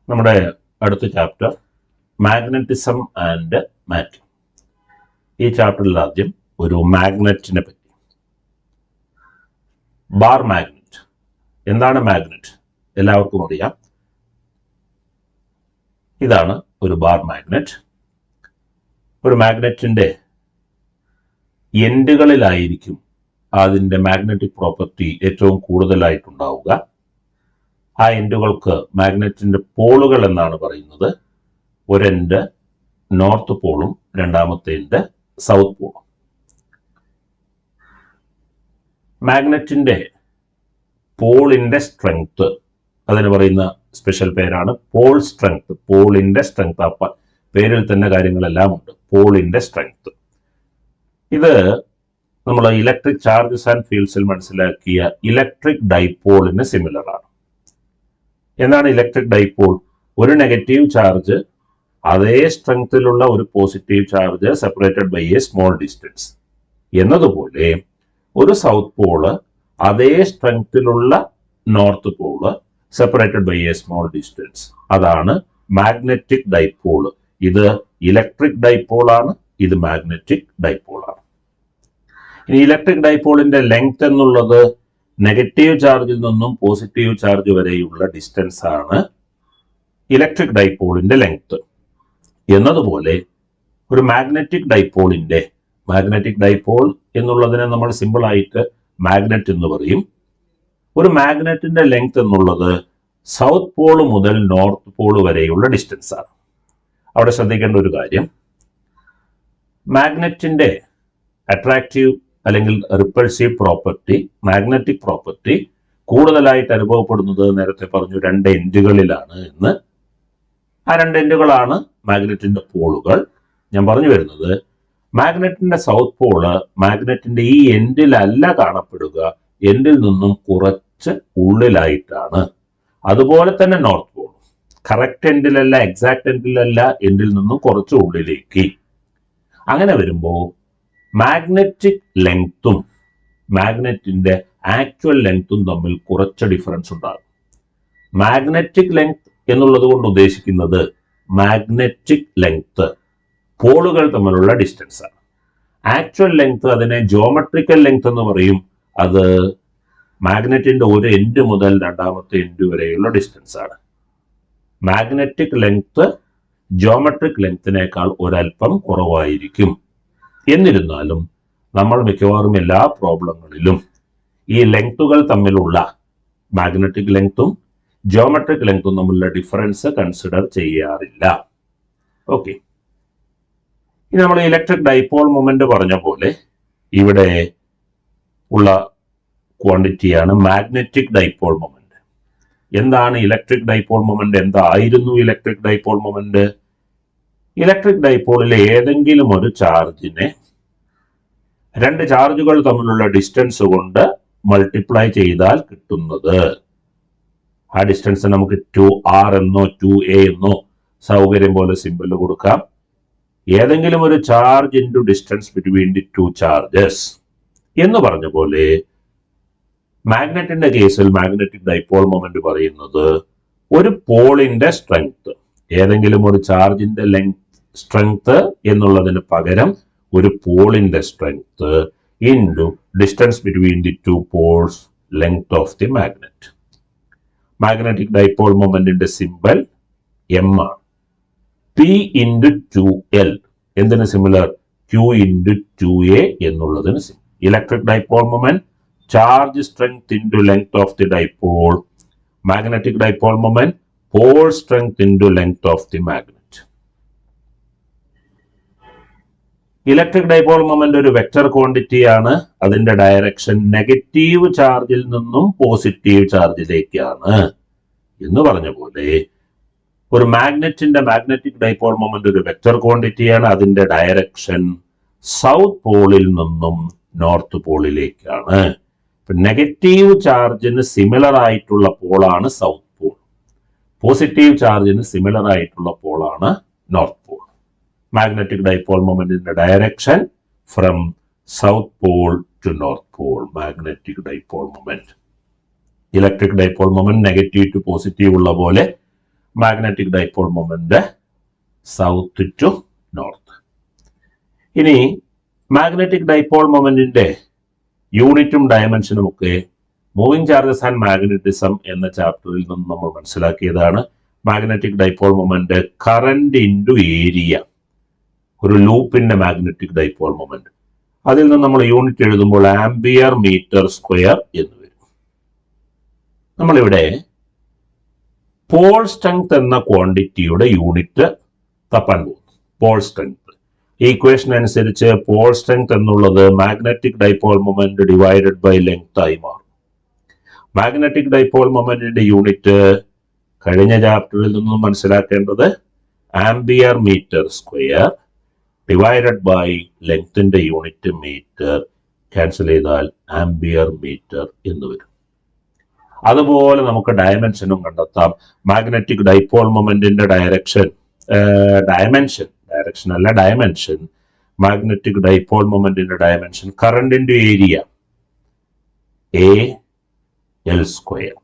നമ്മുടെ അടുത്ത chapter magnetism and matter. ഈ ചാപ്റ്ററിൽ ആദ്യം ഒരു മാഗ്നറ്റിനെ പറ്റി. Bar magnet. എന്താണ് മാഗ്നറ്റ്? എല്ലാവർക്കും അറിയാം. ഇതാണ് ഒരു ബാർ മാഗ്നറ്റ്. ഒരു മാഗ്നറ്റിന്റെ എൻഡുകളിലായിരിക്കും അതിൻ്റെ മാഗ്നറ്റിക് പ്രോപ്പർട്ടി ഏറ്റവും കൂടുതലായിട്ടുണ്ടാവുക. ആ എൻഡുകൾക്ക് മാഗ്നറ്റിന്റെ പോളുകൾ എന്നാണ് പറയുന്നത്. ഒരു എൻഡ് നോർത്ത് പോളും രണ്ടാമത്തെ എൻഡ് സൗത്ത് പോളും. മാഗ്നറ്റിന്റെ പോളിന്റെ സ്ട്രെങ്ത്, അതിന് പറയുന്ന സ്പെഷ്യൽ പേരാണ് പോൾ സ്ട്രെങ്ത്. പോളിന്റെ സ്ട്രെങ്ത്, ആ പേരിൽ തന്നെ കാര്യങ്ങളെല്ലാം ഉണ്ട്. പോളിന്റെ സ്ട്രെങ്ത്. ഇത് നമ്മൾ ഇലക്ട്രിക് ചാർജസ് ആൻഡ് ഫീൽഡ്സിൽ മനസ്സിലാക്കിയ ഇലക്ട്രിക് ഡൈപോളിന് സിമിലർ ആണ്. എന്താണ് ഇലക്ട്രിക് ഡൈപോൾ? ഒരു നെഗറ്റീവ് ചാർജ് അതേ സ്ട്രെങ്ത്തിലുള്ള ഒരു positive charge separated by a small distance എന്നതുപോലെ ഒരു സൗത്ത് പോള് അതേ സ്ട്രെങ്ത്തിലുള്ള north pole separated by a small distance. അതാണ് മാഗ്നറ്റിക് ഡൈപോൾ. ഇത് ഇലക്ട്രിക് ഡൈപോൾ ആണ്, ഇത് മാഗ്നറ്റിക് ഡൈപോൾ ആണ്. ഇനി ഇലക്ട്രിക് ഡൈപോളിന്റെ ലെങ്ത് എന്നുള്ളത് നെഗറ്റീവ് ചാർജിൽ നിന്നും പോസിറ്റീവ് ചാർജ് വരെയുള്ള ഡിസ്റ്റൻസ് ആണ് ഇലക്ട്രിക് ഡൈപോളിന്റെ ലെങ്ത്. എന്നതുപോലെ ഒരു മാഗ്നറ്റിക് ഡൈപോൾ എന്നുള്ളതിനെ നമ്മൾ സിമ്പിൾ ആയിട്ട് മാഗ്നറ്റ് എന്ന് പറയും. ഒരു മാഗ്നറ്റിന്റെ ലെങ്ത് എന്നുള്ളത് സൗത്ത് പോള് മുതൽ നോർത്ത് പോള് വരെയുള്ള ഡിസ്റ്റൻസ് ആണ്. അവിടെ ശ്രദ്ധിക്കേണ്ട ഒരു കാര്യം, മാഗ്നറ്റിന്റെ അട്രാക്റ്റീവ് അല്ലെങ്കിൽ റിപ്പൾസീവ് പ്രോപ്പർട്ടി, മാഗ്നറ്റിക് പ്രോപ്പർട്ടി കൂടുതലായിട്ട് അനുഭവപ്പെടുന്നത് നേരത്തെ പറഞ്ഞു രണ്ട് എൻഡുകളിലാണ് എന്ന്. ആ രണ്ട് എൻഡുകളാണ് മാഗ്നറ്റിന്റെ പോളുകൾ. ഞാൻ പറഞ്ഞു വരുന്നത്, മാഗ്നറ്റിന്റെ സൗത്ത് പോള് മാഗ്നറ്റിന്റെ ഈ എൻഡിലല്ല കാണപ്പെടുക, എൻഡിൽ നിന്നും കുറച്ച് ഉള്ളിലായിട്ടാണ്. അതുപോലെ തന്നെ നോർത്ത് പോൾ കറക്റ്റ് എൻഡിലല്ല, എക്സാക്ട് എൻഡിലല്ല, എൻഡിൽ നിന്നും കുറച്ച് ഉള്ളിലേക്ക്. അങ്ങനെ വരുമ്പോൾ മാഗ്നറ്റിക് ലെങ്ത്തും മാഗ്നറ്റിന്റെ ആക്ച്വൽ ലെങ്ത്തും തമ്മിൽ കുറച്ച് ഡിഫറൻസ് ഉണ്ടാകും. മാഗ്നറ്റിക് ലെങ്ത് എന്നുള്ളത് കൊണ്ട് ഉദ്ദേശിക്കുന്നത് മാഗ്നറ്റിക് ലെങ്ത് പോളുകൾ തമ്മിലുള്ള ഡിസ്റ്റൻസ് ആണ്. ആക്ച്വൽ ലെങ്ത്, അതിനെ ജിയോമെട്രിക്കൽ ലെങ്ത് എന്ന് പറയും. അത് മാഗ്നറ്റിന്റെ ഒരു എൻഡ് മുതൽ രണ്ടാമത്തെ എൻഡ് വരെയുള്ള ഡിസ്റ്റൻസ് ആണ്. മാഗ്നറ്റിക് ലെങ്ത് ജിയോമെട്രിക് ലെങ്ത്തിനേക്കാൾ ഒരൽപ്പം കുറവായിരിക്കും. എന്നിരുന്നാലും നമ്മൾ മിക്കവാറും എല്ലാ പ്രോബ്ലങ്ങളിലും ഈ ലെങ്ത്തുകൾ തമ്മിലുള്ള, മാഗ്നറ്റിക് ലെങ്ത്തും ജിയോമെട്രിക് ലെങ്ത്തും തമ്മിലുള്ള ഡിഫറൻസ് കൺസിഡർ ചെയ്യാറില്ല. ഓക്കെ, ഇനി നമ്മൾ ഇലക്ട്രിക് ഡൈപോൾ മൊമെന്റ് പറഞ്ഞ പോലെ ഇവിടെ ഉള്ള ക്വാണ്ടിറ്റിയാണ് മാഗ്നറ്റിക് ഡൈപോൾ മൊമെന്റ്. എന്താണ് ഇലക്ട്രിക് ഡൈപോൾ മൊമെന്റ്? എന്തായിരുന്നു ഇലക്ട്രിക് ഡൈപോൾ മൊമെന്റ്? ഇലക്ട്രിക് ഡൈപോളിലെ ഏതെങ്കിലും ഒരു ചാർജിനെ രണ്ട് ചാർജുകൾ തമ്മിലുള്ള ഡിസ്റ്റൻസ് കൊണ്ട് മൾട്ടിപ്ലൈ ചെയ്താൽ കിട്ടുന്നത്. ആ ഡിസ്റ്റൻസ് നമുക്ക് 2r എന്നോ 2a എന്നോ സൗകര്യം പോലെ സിമ്പിൾ കൊടുക്കാം. ഏതെങ്കിലും ഒരു charge into distance between the to charges എന്ന് പറഞ്ഞ പോലെ മാഗ്നറ്റിന്റെ കേസിൽ മാഗ്നറ്റിക് ഡൈപോൾ മൊമെന്റ് പറയുന്നത് ഒരു പോളിന്റെ സ്ട്രെങ്ത്, ഏതെങ്കിലും ഒരു ചാർജിന്റെ ലെങ്ത് സ്ട്രെങ്ത് എന്നുള്ളതിന് പകരം ഒരു പോളിന്റെ strength into distance between the two poles, length of the magnet. Magnetic dipole മൊമെന്റിന്റെ സിമ്പൽ m ആണ്. P ഇൻറ്റു 2l എന്തിന് സിമിലർ? Q ഇൻറ്റു 2a എന്നുള്ളതിന് similar. Electric dipole moment charge strength into length of the dipole. Magnetic dipole moment pole strength into length of the magnet. Electric dipole moment ഒരു vector quantity ആണ്. അതിന്റെ direction negative ചാർജിൽ നിന്നും positive ചാർജിലേക്കാണ് എന്ന് പറഞ്ഞ പോലെ ഒരു മാഗ്നറ്റിന്റെ മാഗ്നറ്റിക് ഡൈപോൾ മൊമെന്റ് ഒരു വെക്റ്റർ ക്വാണ്ടിറ്റിയാണ്. അതിന്റെ ഡയറക്ഷൻ സൗത്ത് പോളിൽ നിന്നും നോർത്ത് പോളിലേക്കാണ്. നെഗറ്റീവ് ചാർജിന് സിമിലർ ആയിട്ടുള്ള പോളാണ് സൗത്ത് പോൾ, പോസിറ്റീവ് ചാർജിന് സിമിലർ ആയിട്ടുള്ള പോളാണ് നോർത്ത് പോൾ. മാഗ്നറ്റിക് ഡൈപോൾ മൊമെന്റിന്റെ direction from south pole to north pole, magnetic dipole moment. Electric dipole moment negative to positive ഉള്ള പോലെ magnetic dipole moment south to north. ഇനി magnetic dipole മൊമെന്റിന്റെ യൂണിറ്റും ഡയമെൻഷനും ഒക്കെ മൂവിംഗ് ചാർജസ് ആൻഡ് മാഗ്നറ്റിസം എന്ന ചാപ്റ്ററിൽ നിന്ന് നമ്മൾ മനസ്സിലാക്കിയതാണ്. Magnetic dipole moment current into area, ഒരു ലൂപ്പിന്റെ മാഗ്നറ്റിക് ഡൈപോൾ മൊമെന്റ്. അതിൽ നിന്ന് നമ്മൾ യൂണിറ്റ് എഴുതുമ്പോൾ ആംപിയർ മീറ്റർ സ്ക്വയർ എന്ന് വരും. നമ്മളിവിടെ പോൾ സ്ട്രെങ്ത് എന്ന ക്വാണ്ടിറ്റിയുടെ യൂണിറ്റ് തപ്പാൻ പോകുന്നു. പോൾ സ്ട്രെങ്ത് ഈക്വേഷൻ അനുസരിച്ച് പോൾ സ്ട്രെങ്ത് എന്നുള്ളത് magnetic dipole moment divided by length ആയി മാറും. മാഗ്നറ്റിക് ഡൈപോൾ മൊമെന്റിന്റെ യൂണിറ്റ് കഴിഞ്ഞ ചാപ്റ്ററിൽ നിന്നും മനസ്സിലാക്കേണ്ടത് ampere metre square divided by ലെങ്ത്തിന്റെ യൂണിറ്റ് മീറ്റർ, ക്യാൻസൽ ചെയ്താൽ ആംപിയർ മീറ്റർ എന്ന് വരും. അതുപോലെ നമുക്ക് ഡയമെൻഷനും കണ്ടെത്താം. മാഗ്നറ്റിക് ഡൈപോൾ മൊമെന്റിന്റെ ഡയറക്ഷൻ മാഗ്നറ്റിക് ഡൈപോൾ മൊമെന്റിന്റെ dimension current into area AL square.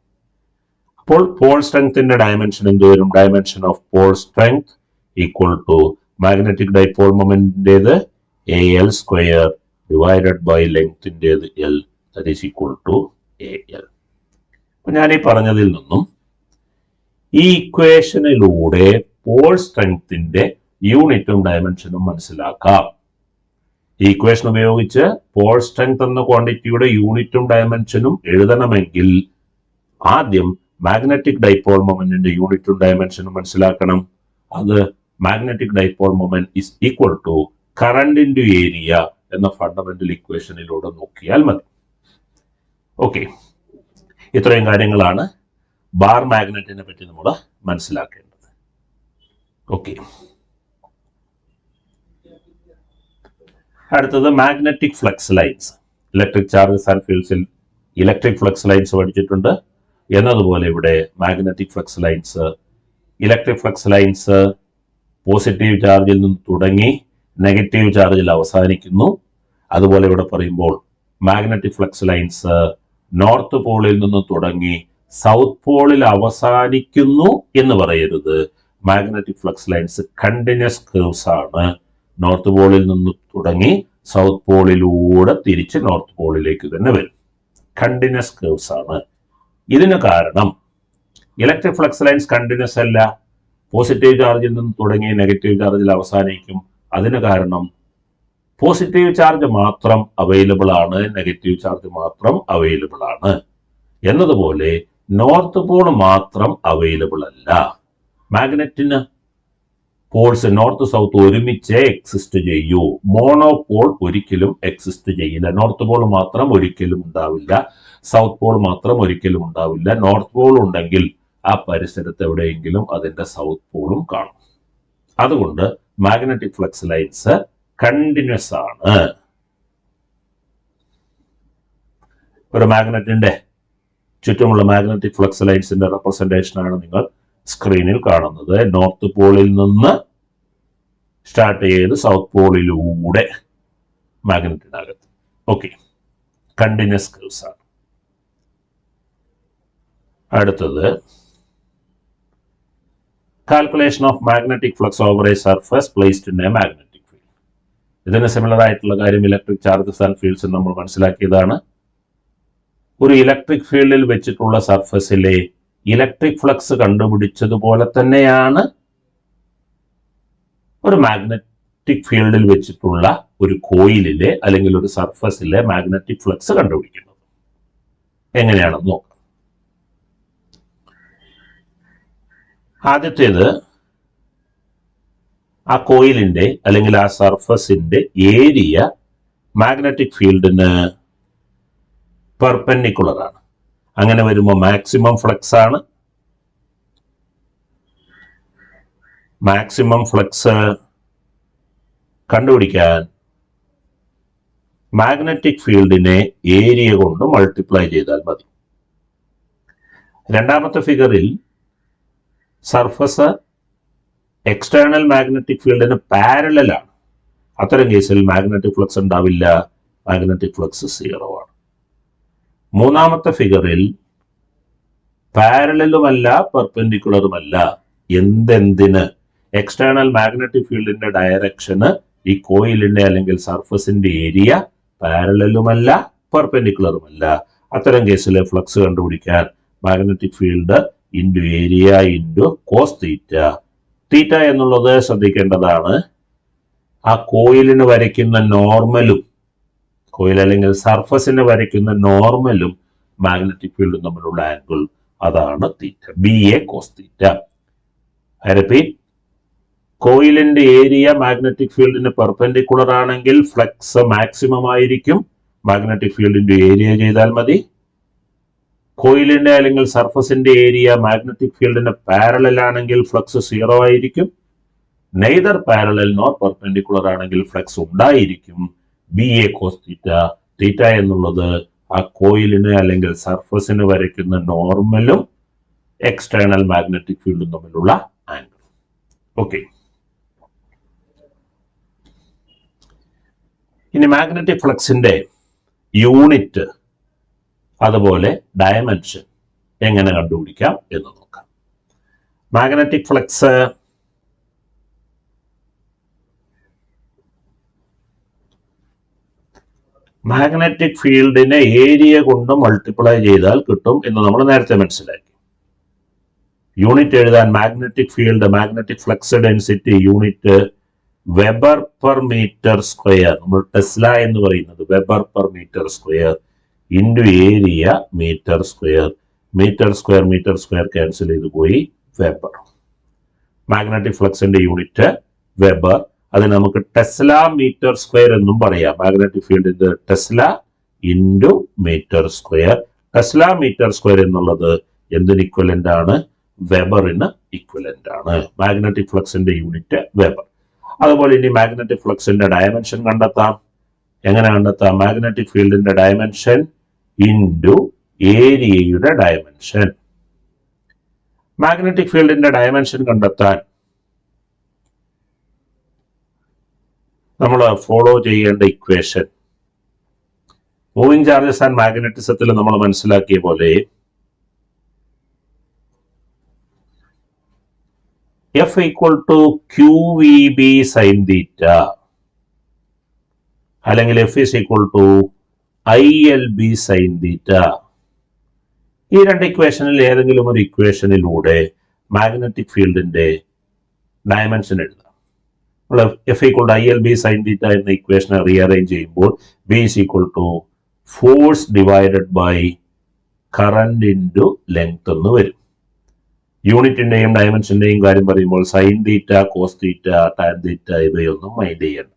അപ്പോൾ പോൾ സ്ട്രെങ്ത്തിന്റെ ഡയമെൻഷൻ എന്ത് വരും? Dimension of pole strength equal to magnetic dipole മൊമെന്റിന്റേത് AL സ്ക്വയർ ഡിവൈഡഡ് ബൈ ലെങ്ത്തിൻ്റെത് L, that is equal to AL. അപ്പൊ ഞാൻ ഈ പറഞ്ഞതിൽ നിന്നും ഈ ഇക്വേഷനിലൂടെ പോൾ സ്ട്രെങ്ത്തിന്റെ യൂണിറ്റും ഡയമെൻഷനും മനസ്സിലാക്കാം. ഈ ഇക്വേഷൻ ഉപയോഗിച്ച് പോൾ സ്ട്രെങ്ത് എന്ന ക്വാണ്ടിറ്റിയുടെ യൂണിറ്റും ഡയമെൻഷനും എഴുതണമെങ്കിൽ ആദ്യം മാഗ്നറ്റിക് ഡൈപോൾ മൊമെന്റിന്റെ യൂണിറ്റും ഡയമെൻഷനും മനസ്സിലാക്കണം. അത് magnetic dipole moment is equal to current into area എന്ന ഫണ്ടമെന്റൽ ഇക്വേഷനിലൂടെ നോക്കിയാൽ മതി. ഓക്കെ, ഇത്രയും കാര്യങ്ങളാണ് ബാർ മാഗ്നറ്റിനെ പറ്റി നമ്മൾ മനസ്സിലാക്കേണ്ടത്. ഓക്കെ, അടുത്തത് magnetic flux lines. Electric charges and ഫീൽഡ്സിൽ ഇലക്ട്രിക് ഫ്ലക്സ് ലൈൻസ് പഠിച്ചിട്ടുണ്ട് എന്നതുപോലെ ഇവിടെ magnetic flux lines. Electric flux lines positive ചാർജിൽ നിന്ന് തുടങ്ങി നെഗറ്റീവ് ചാർജിൽ അവസാനിക്കുന്നു. അതുപോലെ ഇവിടെ പറയുമ്പോൾ മാഗ്നറ്റിക് ഫ്ലക്സ് ലൈൻസ് നോർത്ത് പോളിൽ നിന്ന് തുടങ്ങി സൗത്ത് പോളിൽ അവസാനിക്കുന്നു എന്ന് പറയരുത്. Magnetic flux lines continuous curves ആണ്. നോർത്ത് പോളിൽ നിന്ന് തുടങ്ങി സൗത്ത് പോളിലൂടെ തിരിച്ച് നോർത്ത് പോളിലേക്ക് തന്നെ വരും. കണ്ടിന്യൂസ് കർവ്സ് ആണ്. ഇതിന് കാരണം ഇലക്ട്രിക് ഫ്ലക്സ് ലൈൻസ് കണ്ടിന്യൂസ് അല്ല, പോസിറ്റീവ് ചാർജിൽ നിന്ന് തുടങ്ങി നെഗറ്റീവ് ചാർജിൽ അവസാനിക്കും. അതിന് കാരണം പോസിറ്റീവ് ചാർജ് മാത്രം അവൈലബിൾ ആണ്, നെഗറ്റീവ് ചാർജ് മാത്രം അവൈലബിൾ ആണ് എന്നതുപോലെ നോർത്ത് പോൾ മാത്രം അവൈലബിൾ അല്ല. മാഗ്നറ്റിന് പോൾസ് നോർത്ത് സൗത്ത് ഒരുമിച്ച് എക്സിസ്റ്റ് ചെയ്യൂ. മോണോപോൾ ഒരിക്കലും എക്സിസ്റ്റ് ചെയ്യില്ല. നോർത്ത് പോൾ മാത്രം ഒരിക്കലും ഉണ്ടാവില്ല, സൗത്ത് പോൾ മാത്രം ഒരിക്കലും ഉണ്ടാവില്ല. നോർത്ത് പോൾ ഉണ്ടെങ്കിൽ ആ പരിസരത്ത് എവിടെയെങ്കിലും അതിന്റെ സൗത്ത് പോളും കാണും. അതുകൊണ്ട് മാഗ്നറ്റിക് ഫ്ലക്സ് ലൈൻസ് കണ്ടിന്യൂസ് ആണ്. ഒരു മാഗ്നറ്റിന്റെ ചുറ്റുമുള്ള മാഗ്നറ്റിക് ഫ്ലക്സ് ലൈൻസിന്റെ റെപ്രസെന്റേഷൻ ആണ് നിങ്ങൾ സ്ക്രീനിൽ കാണുന്നത്. നോർത്ത് പോളിൽ നിന്ന് സ്റ്റാർട്ട് ചെയ്ത് സൗത്ത് പോളിലൂടെ മാഗ്നറ്റിനകത്ത്. ഓക്കെ, കണ്ടിന്യൂസ് കർവ്സ് ആണ്. അടുത്തത് calculation of magnetic flux over A surface placed in a magnetic field. ഇതിന് സിമിലർ ആയിട്ടുള്ള കാര്യം ഇലക്ട്രിക് ചാർജസ് ആൻഡ് ഫീൽഡ്സ് നമ്മൾ മനസ്സിലാക്കിയതാണ്. ഒരു ഇലക്ട്രിക് ഫീൽഡിൽ വെച്ചിട്ടുള്ള സർഫസിലെ ഇലക്ട്രിക് ഫ്ലക്സ് കണ്ടുപിടിച്ചതുപോലെ തന്നെയാണ് ഒരു മാഗ്നറ്റിക് ഫീൽഡിൽ വെച്ചിട്ടുള്ള ഒരു കോയിലിലെ അല്ലെങ്കിൽ ഒരു സർഫസിലെ മാഗ്നറ്റിക് ഫ്ലക്സ് കണ്ടുപിടിക്കുന്നത്. എങ്ങനെയാണെന്ന് നോക്കാം. ആദ്യത്തേത് ആ കോയിലിന്റെ അല്ലെങ്കിൽ ആ സർഫസിന്റെ ഏരിയ മാഗ്നറ്റിക് ഫീൽഡിന് പെർപെൻഡിക്കുലർ ആണ്. അങ്ങനെ വരുമ്പോൾ മാക്സിമം ഫ്ലക്സ് ആണ്. മാക്സിമം ഫ്ലക്സ് കണ്ടുപിടിക്കാൻ മാഗ്നറ്റിക് ഫീൽഡിനെ ഏരിയ കൊണ്ട് മൾട്ടിപ്ലൈ ചെയ്താൽ മതി. രണ്ടാമത്തെ ഫിഗറിൽ സർഫസ് എക്സ്റ്റേണൽ മാഗ്നറ്റിക് ഫീൽഡിന് പാരലൽ ആണ്. അത്തരം കേസിൽ മാഗ്നറ്റിക് ഫ്ലക്സ് ഉണ്ടാവില്ല, മാഗ്നറ്റിക് ഫ്ലക്സ് 0 ആണ്. മൂന്നാമത്തെ ഫിഗറിൽ പാരലലുമല്ല പെർപെൻഡിക്കുലറുമല്ല, എന്തെന്തിന്? എക്സ്റ്റേണൽ മാഗ്നറ്റിക് ഫീൽഡിന്റെ ഡയറക്ഷന് ഈ കോയിലിന്റെ അല്ലെങ്കിൽ സർഫസിന്റെ ഏരിയ പാരലലുമല്ല പെർപെൻഡിക്കുലറുമല്ല. അത്തരം കേസിൽ ഫ്ലക്സ് കണ്ടുപിടിക്കാൻ magnetic field into area into cos theta. Theta എന്നുള്ളത് ശ്രദ്ധിക്കേണ്ടതാണ്. ആ കോയിലിന് വരയ്ക്കുന്ന നോർമലും കോയിൽ അല്ലെങ്കിൽ സർഫസിന് വരയ്ക്കുന്ന നോർമലും മാഗ്നറ്റിക് ഫീൽഡും തമ്മിലുള്ള ആംഗിൾ, അതാണ് theta. BA cos theta. I repeat, കോയിലിന്റെ ഏരിയ മാഗ്നറ്റിക് ഫീൽഡിന് പെർപെൻഡിക്കുലർ ആണെങ്കിൽ ഫ്ലക്സ് മാക്സിമം ആയിരിക്കും. മാഗ്നറ്റിക് ഫീൽഡിന്റെ ഏരിയ ചെയ്താൽ മതി. കോയിലിന്റെ അല്ലെങ്കിൽ സർഫസിന്റെ ഏരിയ മാഗ്നറ്റിക് ഫീൽഡിന് പാരലൽ ആണെങ്കിൽ ഫ്ലക്സ് 0 ആയിരിക്കും. നെയ്തർ പാരലൽ നോർ പെർപെൻഡിക്കുലർ ആണെങ്കിൽ ഫ്ലക്സ് ഉണ്ടായിരിക്കും. BA cos theta. തീറ്റ എന്നുള്ളത് ആ കോയിലിന് അല്ലെങ്കിൽ സർഫസിന് വരയ്ക്കുന്ന നോർമലും എക്സ്റ്റേണൽ മാഗ്നറ്റിക് ഫീൽഡും തമ്മിലുള്ള ആംഗിൾ. ഓക്കെ, ഇനി മാഗ്നറ്റിക് ഫ്ലക്സിന്റെ യൂണിറ്റ് അതുപോലെ ഡയമെൻഷൻ എങ്ങനെ കണ്ടുപിടിക്കാം എന്ന് നോക്കാം. മാഗ്നറ്റിക് ഫ്ലക്സ് മാഗ്നറ്റിക് ഫീൽഡിനെ ഏരിയ കൊണ്ട് മൾട്ടിപ്ലൈ ചെയ്താൽ കിട്ടും എന്ന് നമ്മൾ നേരത്തെ മനസ്സിലാക്കി. യൂണിറ്റ് എഴുതാൻ magnetic field, magnetic flux density unit weber per metre square, നമ്മൾ ടെസ്ല എന്ന് പറയുന്നത് weber per metre square into area metre square. Metre square cancel ചെയ്ത് പോയി, വെബർ. മാഗ്നറ്റിക് ഫ്ലക്സിന്റെ യൂണിറ്റ് വെബർ. അത് നമുക്ക് ടെസ്ല മീറ്റർ സ്ക്വയർ എന്നും പറയാം. മാഗ്നറ്റിക് ഫീൽഡിന്റെ tesla into metre square. Tesla metre square എന്നുള്ളത് എന്തിന് ഇക്വലന്റ് ആണ്? വെബറിന് ഇക്വലന്റ് ആണ്. മാഗ്നറ്റിക് ഫ്ലക്സിന്റെ യൂണിറ്റ് വെബർ. അതുപോലെ ഇനി മാഗ്നറ്റിക് ഫ്ലക്സിന്റെ ഡയമെൻഷൻ കണ്ടെത്താം. എങ്ങനെ കണ്ടെത്താം? മാഗ്നറ്റിക് ഫീൽഡിന്റെ ഡയമെൻഷൻ ഇൻറ്റു ഏരിയയുടെ ഡയമെൻഷൻ. മാഗ്നറ്റിക് ഫീൽഡിന്റെ ഡയമെൻഷൻ കണ്ടെത്താൻ നമ്മൾ ഫോളോ ചെയ്യേണ്ട ഇക്വേഷൻ, മൂവിംഗ് ചാർജസ് ആൻഡ് മാഗ്നറ്റിസത്തിൽ നമ്മൾ മനസ്സിലാക്കിയ പോലെ F equal to QVB sin theta അല്ലെങ്കിൽ F is equal to ILB sin theta. ഈ രണ്ട് ഇക്വേഷനിൽ ഏതെങ്കിലും ഒരു ഇക്വേഷനിലൂടെ മാഗ്നറ്റിക് ഫീൽഡിന്റെ ഡയമെൻഷൻ എഴുതാം. നമ്മൾ F equal to ILB sin theta എന്ന ഇക്വേഷനെ റീഅറേഞ്ച് ചെയ്യുമ്പോൾ B is equal to force divided by current into length എന്ന് വരും. യൂണിറ്റിന്റെയും ഡയമെൻഷന്റെയും കാര്യം പറയുമ്പോൾ sine theta, cos theta, tan theta ഇവയൊന്നും മൈൻഡ് ചെയ്യണം.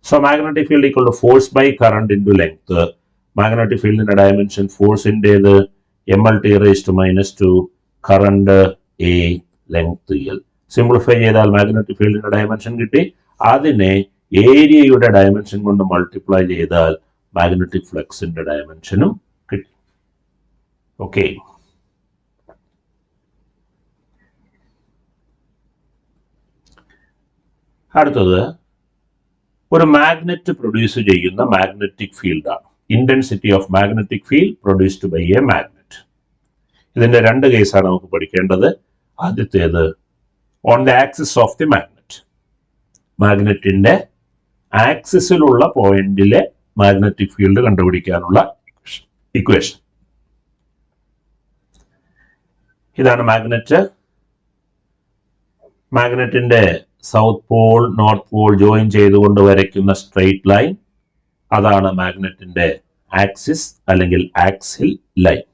So magnetic field equal to force by current into length. Magnetic ഫീൽഡിന്റെ ഡയമെൻഷൻ ഫോഴ്സിന്റേത് MLT⁻², current A, length L. Simplify ചെയ്താൽ മാഗ്നറ്റിക് ഫീൽഡിന്റെ ഡയമെൻഷൻ കിട്ടി. അതിനെ ഏരിയയുടെ ഡയമെൻഷൻ കൊണ്ട് മൾട്ടിപ്ലൈ ചെയ്താൽ മാഗ്നറ്റിക് ഫ്ലക്സിന്റെ ഡയമെൻഷനും കിട്ടി. ഓക്കെ, അടുത്തത് ഒരു മാഗ്നറ്റ് പ്രൊഡ്യൂസ് ചെയ്യുന്ന മാഗ്നറ്റിക് ഫീൽഡാണ്. Intensity of magnetic field produced by a magnet. ഇതിന്റെ രണ്ട് കേസാണ് നമുക്ക് പഠിക്കേണ്ടത്. ആദ്യത്തേത് on the axis of the magnet. മാഗ്നറ്റിന്റെ ആക്സിസിലുള്ള പോയിന്റിലെ മാഗ്നറ്റിക് ഫീൽഡ് കണ്ടുപിടിക്കാനുള്ള ഇക്വേഷൻ. ഇതാണ് മാഗ്നറ്റ്. മാഗ്നറ്റിന്റെ south pole north pole join ചെയ്തുകൊണ്ട് വരയ്ക്കുന്ന സ്ട്രെയിറ്റ് ലൈൻ, അതാണ് മാഗ്നറ്റിന്റെ ആക്സിസ് അല്ലെങ്കിൽ ആക്സിൽ ലൈൻ.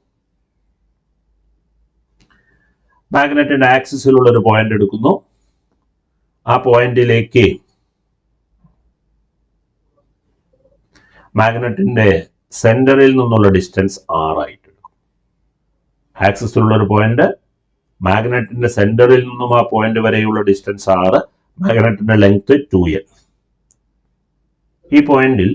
മാഗ്നറ്റിന്റെ ആക്സിസിലുള്ള ഒരു പോയിന്റ് എടുക്കുന്നു. ആ പോയിന്റിലേക്ക് മാഗ്നറ്റിന്റെ സെന്ററിൽ നിന്നുള്ള ഡിസ്റ്റൻസ് R ആയിട്ട് എടുക്കും. ആക്സിസിലുള്ള ഒരു പോയിന്റ്, മാഗ്നറ്റിന്റെ സെന്ററിൽ നിന്നും ആ പോയിന്റ് വരെയുള്ള ഡിസ്റ്റൻസ് R, മാഗ്നറ്റിന്റെ ലെങ്ത് 2L. ഈ പോയിന്റിൽ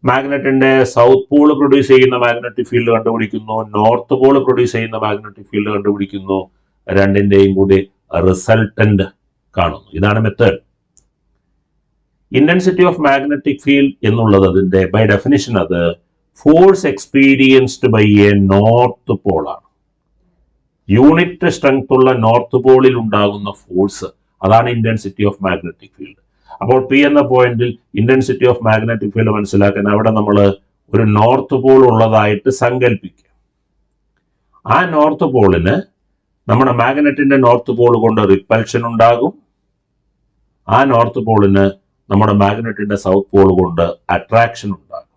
മാഗ്നറ്റിന്റെ സൗത്ത് പോൾ പ്രൊഡ്യൂസ് ചെയ്യുന്ന മാഗ്നറ്റിക് ഫീൽഡ് കണ്ടുപിടിക്കുന്നു, നോർത്ത് പോൾ പ്രൊഡ്യൂസ് ചെയ്യുന്ന മാഗ്നറ്റിക് ഫീൽഡ് കണ്ടുപിടിക്കുന്നു. രണ്ടിന്റെയും കൂടി റിസൾട്ടന്റ് കാണുന്നു. ഇതാണ് method. Intensity of magnetic field എന്നുള്ളത് അതിന്റെ ബൈ ഡെഫിനിഷൻ അത് force experienced by a north pole ആണ്. യൂണിറ്റ് സ്ട്രെങ്ത് ഉള്ള നോർത്ത് പോളിൽ ഉണ്ടാകുന്ന ഫോഴ്സ്, അതാണ് ഇന്റൻസിറ്റി ഓഫ് മാഗ്നറ്റിക് ഫീൽഡ്. അപ്പോൾ പി എന്ന പോയിന്റിൽ ഇന്റൻസിറ്റി ഓഫ് മാഗ്നറ്റിക് ഫീൽഡ് മനസ്സിലാക്കാൻ അവിടെ നമ്മൾ ഒരു നോർത്ത് പോൾ ഉള്ളതായിട്ട് സങ്കല്പിക്കുക. ആ നോർത്ത് പോളിന് നമ്മുടെ മാഗ്നറ്റിന്റെ നോർത്ത് പോൾ കൊണ്ട് റിപ്പൽഷൻ ഉണ്ടാകും. ആ നോർത്ത് പോളിന് നമ്മുടെ മാഗ്നറ്റിന്റെ സൗത്ത് പോൾ കൊണ്ട് അട്രാക്ഷൻ ഉണ്ടാകും.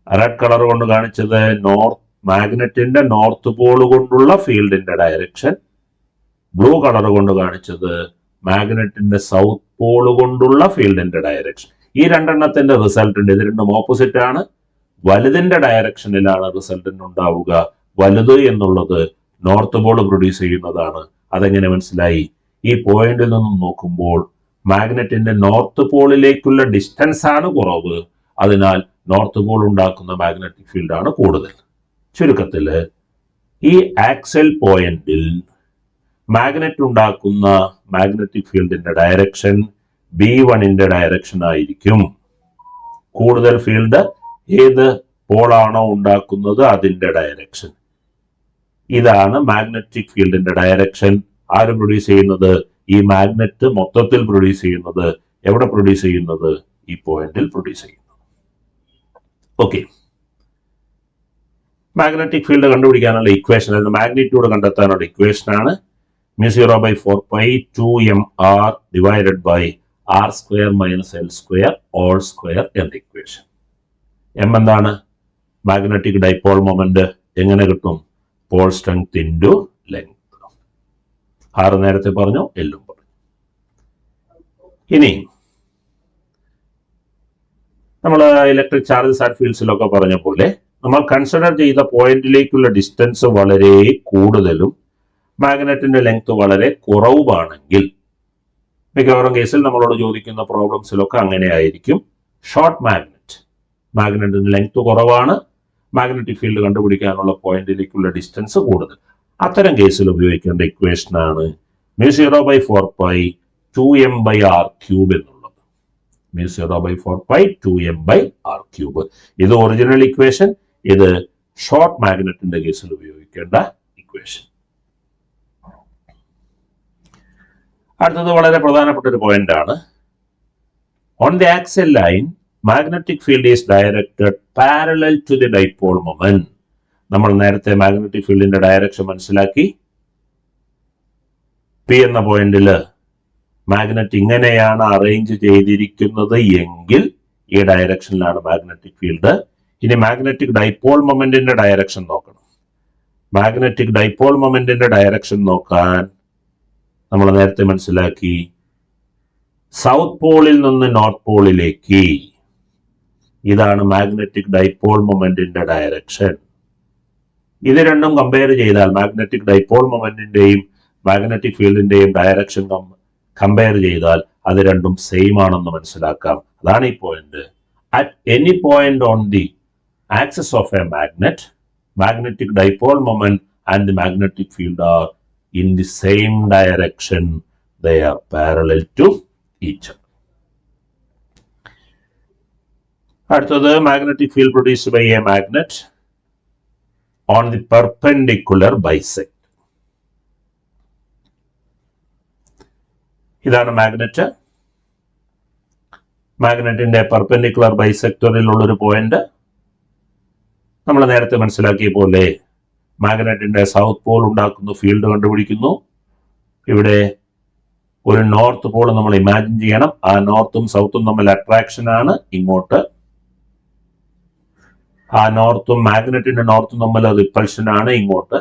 റെഡ് കളർ കൊണ്ട് കാണിച്ചത് മാഗ്നറ്റിന്റെ നോർത്ത് പോൾ കൊണ്ടുള്ള ഫീൽഡിന്റെ ഡയറക്ഷൻ, ബ്ലൂ കളർ കൊണ്ട് കാണിച്ചത് മാഗ്നറ്റിന്റെ സൗത്ത് പോൾ കൊണ്ടുള്ള ഫീൽഡിന്റെ ഡയറക്ഷൻ. ഈ രണ്ടെണ്ണത്തിന്റെ റിസൾട്ടന്റ് ഇത് രണ്ടും ഓപ്പോസിറ്റ് ആണ്. വലുതിന്റെ ഡയറക്ഷനിലാണ് റിസൾട്ടന്റ് ഉണ്ടാവുക. വലുത് എന്നുള്ളത് നോർത്ത് പോൾ പ്രൊഡ്യൂസ് ചെയ്യുന്നതാണ്. അതെങ്ങനെ മനസ്സിലായി? ഈ പോയിന്റിൽ നിന്നും നോക്കുമ്പോൾ മാഗ്നറ്റിന്റെ നോർത്ത് പോളിലേക്കുള്ള ഡിസ്റ്റൻസ് ആണ് കുറവ്, അതിനാൽ നോർത്ത് പോൾ ഉണ്ടാക്കുന്ന മാഗ്നറ്റിക് ഫീൽഡ് ആണ് കൂടുതൽ. ചുരുക്കത്തില് ഈ ആക്സൽ പോയിന്റിൽ മാഗ്നറ്റ് ഉണ്ടാക്കുന്ന മാഗ്നറ്റിക് ഫീൽഡിന്റെ ഡയറക്ഷൻ B1ന്റെ ഡയറക്ഷൻ ആയിരിക്കും. കൂടുതൽ ഫീൽഡ് ഏത് പോളാണോ ഉണ്ടാക്കുന്നത് അതിന്റെ ഡയറക്ഷൻ. ഇതാണ് മാഗ്നറ്റിക് ഫീൽഡിന്റെ ഡയറക്ഷൻ. ആര് പ്രൊഡ്യൂസ് ചെയ്യുന്നത്? ഈ മാഗ്നറ്റ് മൊത്തത്തിൽ പ്രൊഡ്യൂസ് ചെയ്യുന്നത്. എവിടെ പ്രൊഡ്യൂസ് ചെയ്യുന്നത്? ഈ പോയിന്റിൽ പ്രൊഡ്യൂസ് ചെയ്യുന്നത്. ഓക്കെ, മാഗ്നറ്റിക് ഫീൽഡ് കണ്ടുപിടിക്കാനുള്ള ഇക്വേഷൻ, മാഗ്നിറ്റ്യൂഡ് കണ്ടെത്താനുള്ള ഇക്വേഷൻ ആണ് μ0/4π 2mr ഡിവൈഡഡ് ബൈ r² - l² all square എന്ന ഇക്വേഷൻ. എം എന്താണ്? Magnetic dipole moment. എങ്ങനെ കിട്ടും? Pole strength into length. R നേരത്തെ പറഞ്ഞു, എല്ലും പറഞ്ഞു. ഇനി നമ്മൾ ഇലക്ട്രിക് ചാർജസ് ആൻഡ് ഫീൽഡ്സിലൊക്കെ പറഞ്ഞ പോലെ നമ്മൾ കൺസിഡർ ചെയ്ത പോയിന്റിലേക്കുള്ള ഡിസ്റ്റൻസ് വളരെ കൂടുതലും മാഗ്നറ്റിന്റെ ലെങ്ത് വളരെ കുറവുമാണെങ്കിൽ, മിക്കവാറും കേസിൽ നമ്മളോട് ചോദിക്കുന്ന പ്രോബ്ലംസിലൊക്കെ അങ്ങനെ ആയിരിക്കും. ഷോർട്ട് മാഗ്നറ്റിന്റെ ലെങ്ത് കുറവാണ്, മാഗ്നറ്റിക് ഫീൽഡ് കണ്ടുപിടിക്കാനുള്ള പോയിന്റിലേക്കുള്ള ഡിസ്റ്റൻസ് കൂടുതൽ. അത്തരം കേസിൽ ഉപയോഗിക്കേണ്ട ഇക്വേഷൻ ആണ് μ0/4π 2m/r³ എന്നുള്ളത്. μ0/4π 2m/r³. ഇത് ഒറിജിനൽ ഇക്വേഷൻ. ഇത് ഷോർട്ട് മാഗ്നറ്റിന്റെ കേസിൽ ഉപയോഗിക്കേണ്ട ഇക്വേഷൻ. അടുത്തത് വളരെ പ്രധാനപ്പെട്ട ഒരു പോയിന്റ് ആണ്. On the axial line magnetic field is directed parallel to the dipole moment. നമ്മൾ നേരത്തെ മാഗ്നറ്റിക് ഫീൽഡിന്റെ ഡയറക്ഷൻ മനസ്സിലാക്കി. പി എന്ന പോയിന്റിൽ മാഗ്നറ്റ് ഇങ്ങനെയാണ് അറേഞ്ച് ചെയ്തിരിക്കുന്നത് എങ്കിൽ ഈ ഡയറക്ഷനിലാണ് മാഗ്നറ്റിക് ഫീൽഡ്. ഇനി മാഗ്നറ്റിക് ഡൈപോൾ മൊമെന്റിന്റെ ഡയറക്ഷൻ നോക്കണം. മാഗ്നറ്റിക് ഡൈപോൾ മൊമെന്റിന്റെ ഡയറക്ഷൻ നോക്കാൻ നമ്മൾ നേരത്തെ മനസ്സിലാക്കി, സൗത്ത് പോളിൽ നിന്ന് നോർത്ത് പോളിലേക്ക്. ഇതാണ് മാഗ്നറ്റിക് ഡൈപോൾ മൊമെന്റിന്റെ ഡയറക്ഷൻ. ഇത് രണ്ടും കമ്പയർ ചെയ്താൽ മാഗ്നറ്റിക് ഡൈപോൾ മൊമെന്റിന്റെയും മാഗ്നറ്റിക് ഫീൽഡിന്റെയും ഡയറക്ഷൻ കമ്പയർ ചെയ്താൽ അത് രണ്ടും സെയിം ആണെന്ന് മനസ്സിലാക്കാം. അതാണ് ഈ point. At any point on the axis of a magnetic dipole moment and the magnetic field are in the same direction. They are parallel to each other. അടുത്തത് magnetic field produced by a magnet on the perpendicular bisect. ഇതാണ് magnet. മാഗ്നറ്റിന്റെ perpendicular ബൈസെക്ടറിലുള്ള ഒരു point. നമ്മൾ നേരത്തെ മനസ്സിലാക്കിയ പോലെ മാഗ്നറ്റിന്റെ സൗത്ത് പോൾ ഉണ്ടാക്കുന്ന ഫീൽഡ് കണ്ടുപിടിക്കുന്നു. ഇവിടെ ഒരു നോർത്ത് പോൾ നമ്മൾ ഇമാജിൻ ചെയ്യണം. ആ നോർത്തും സൗത്തും തമ്മിൽ അട്രാക്ഷൻ ആണ് ഇങ്ങോട്ട്. ആ നോർത്തും മാഗ്നറ്റിന്റെ നോർത്തും തമ്മിൽ റിപ്പൽഷൻ ആണ് ഇങ്ങോട്ട്.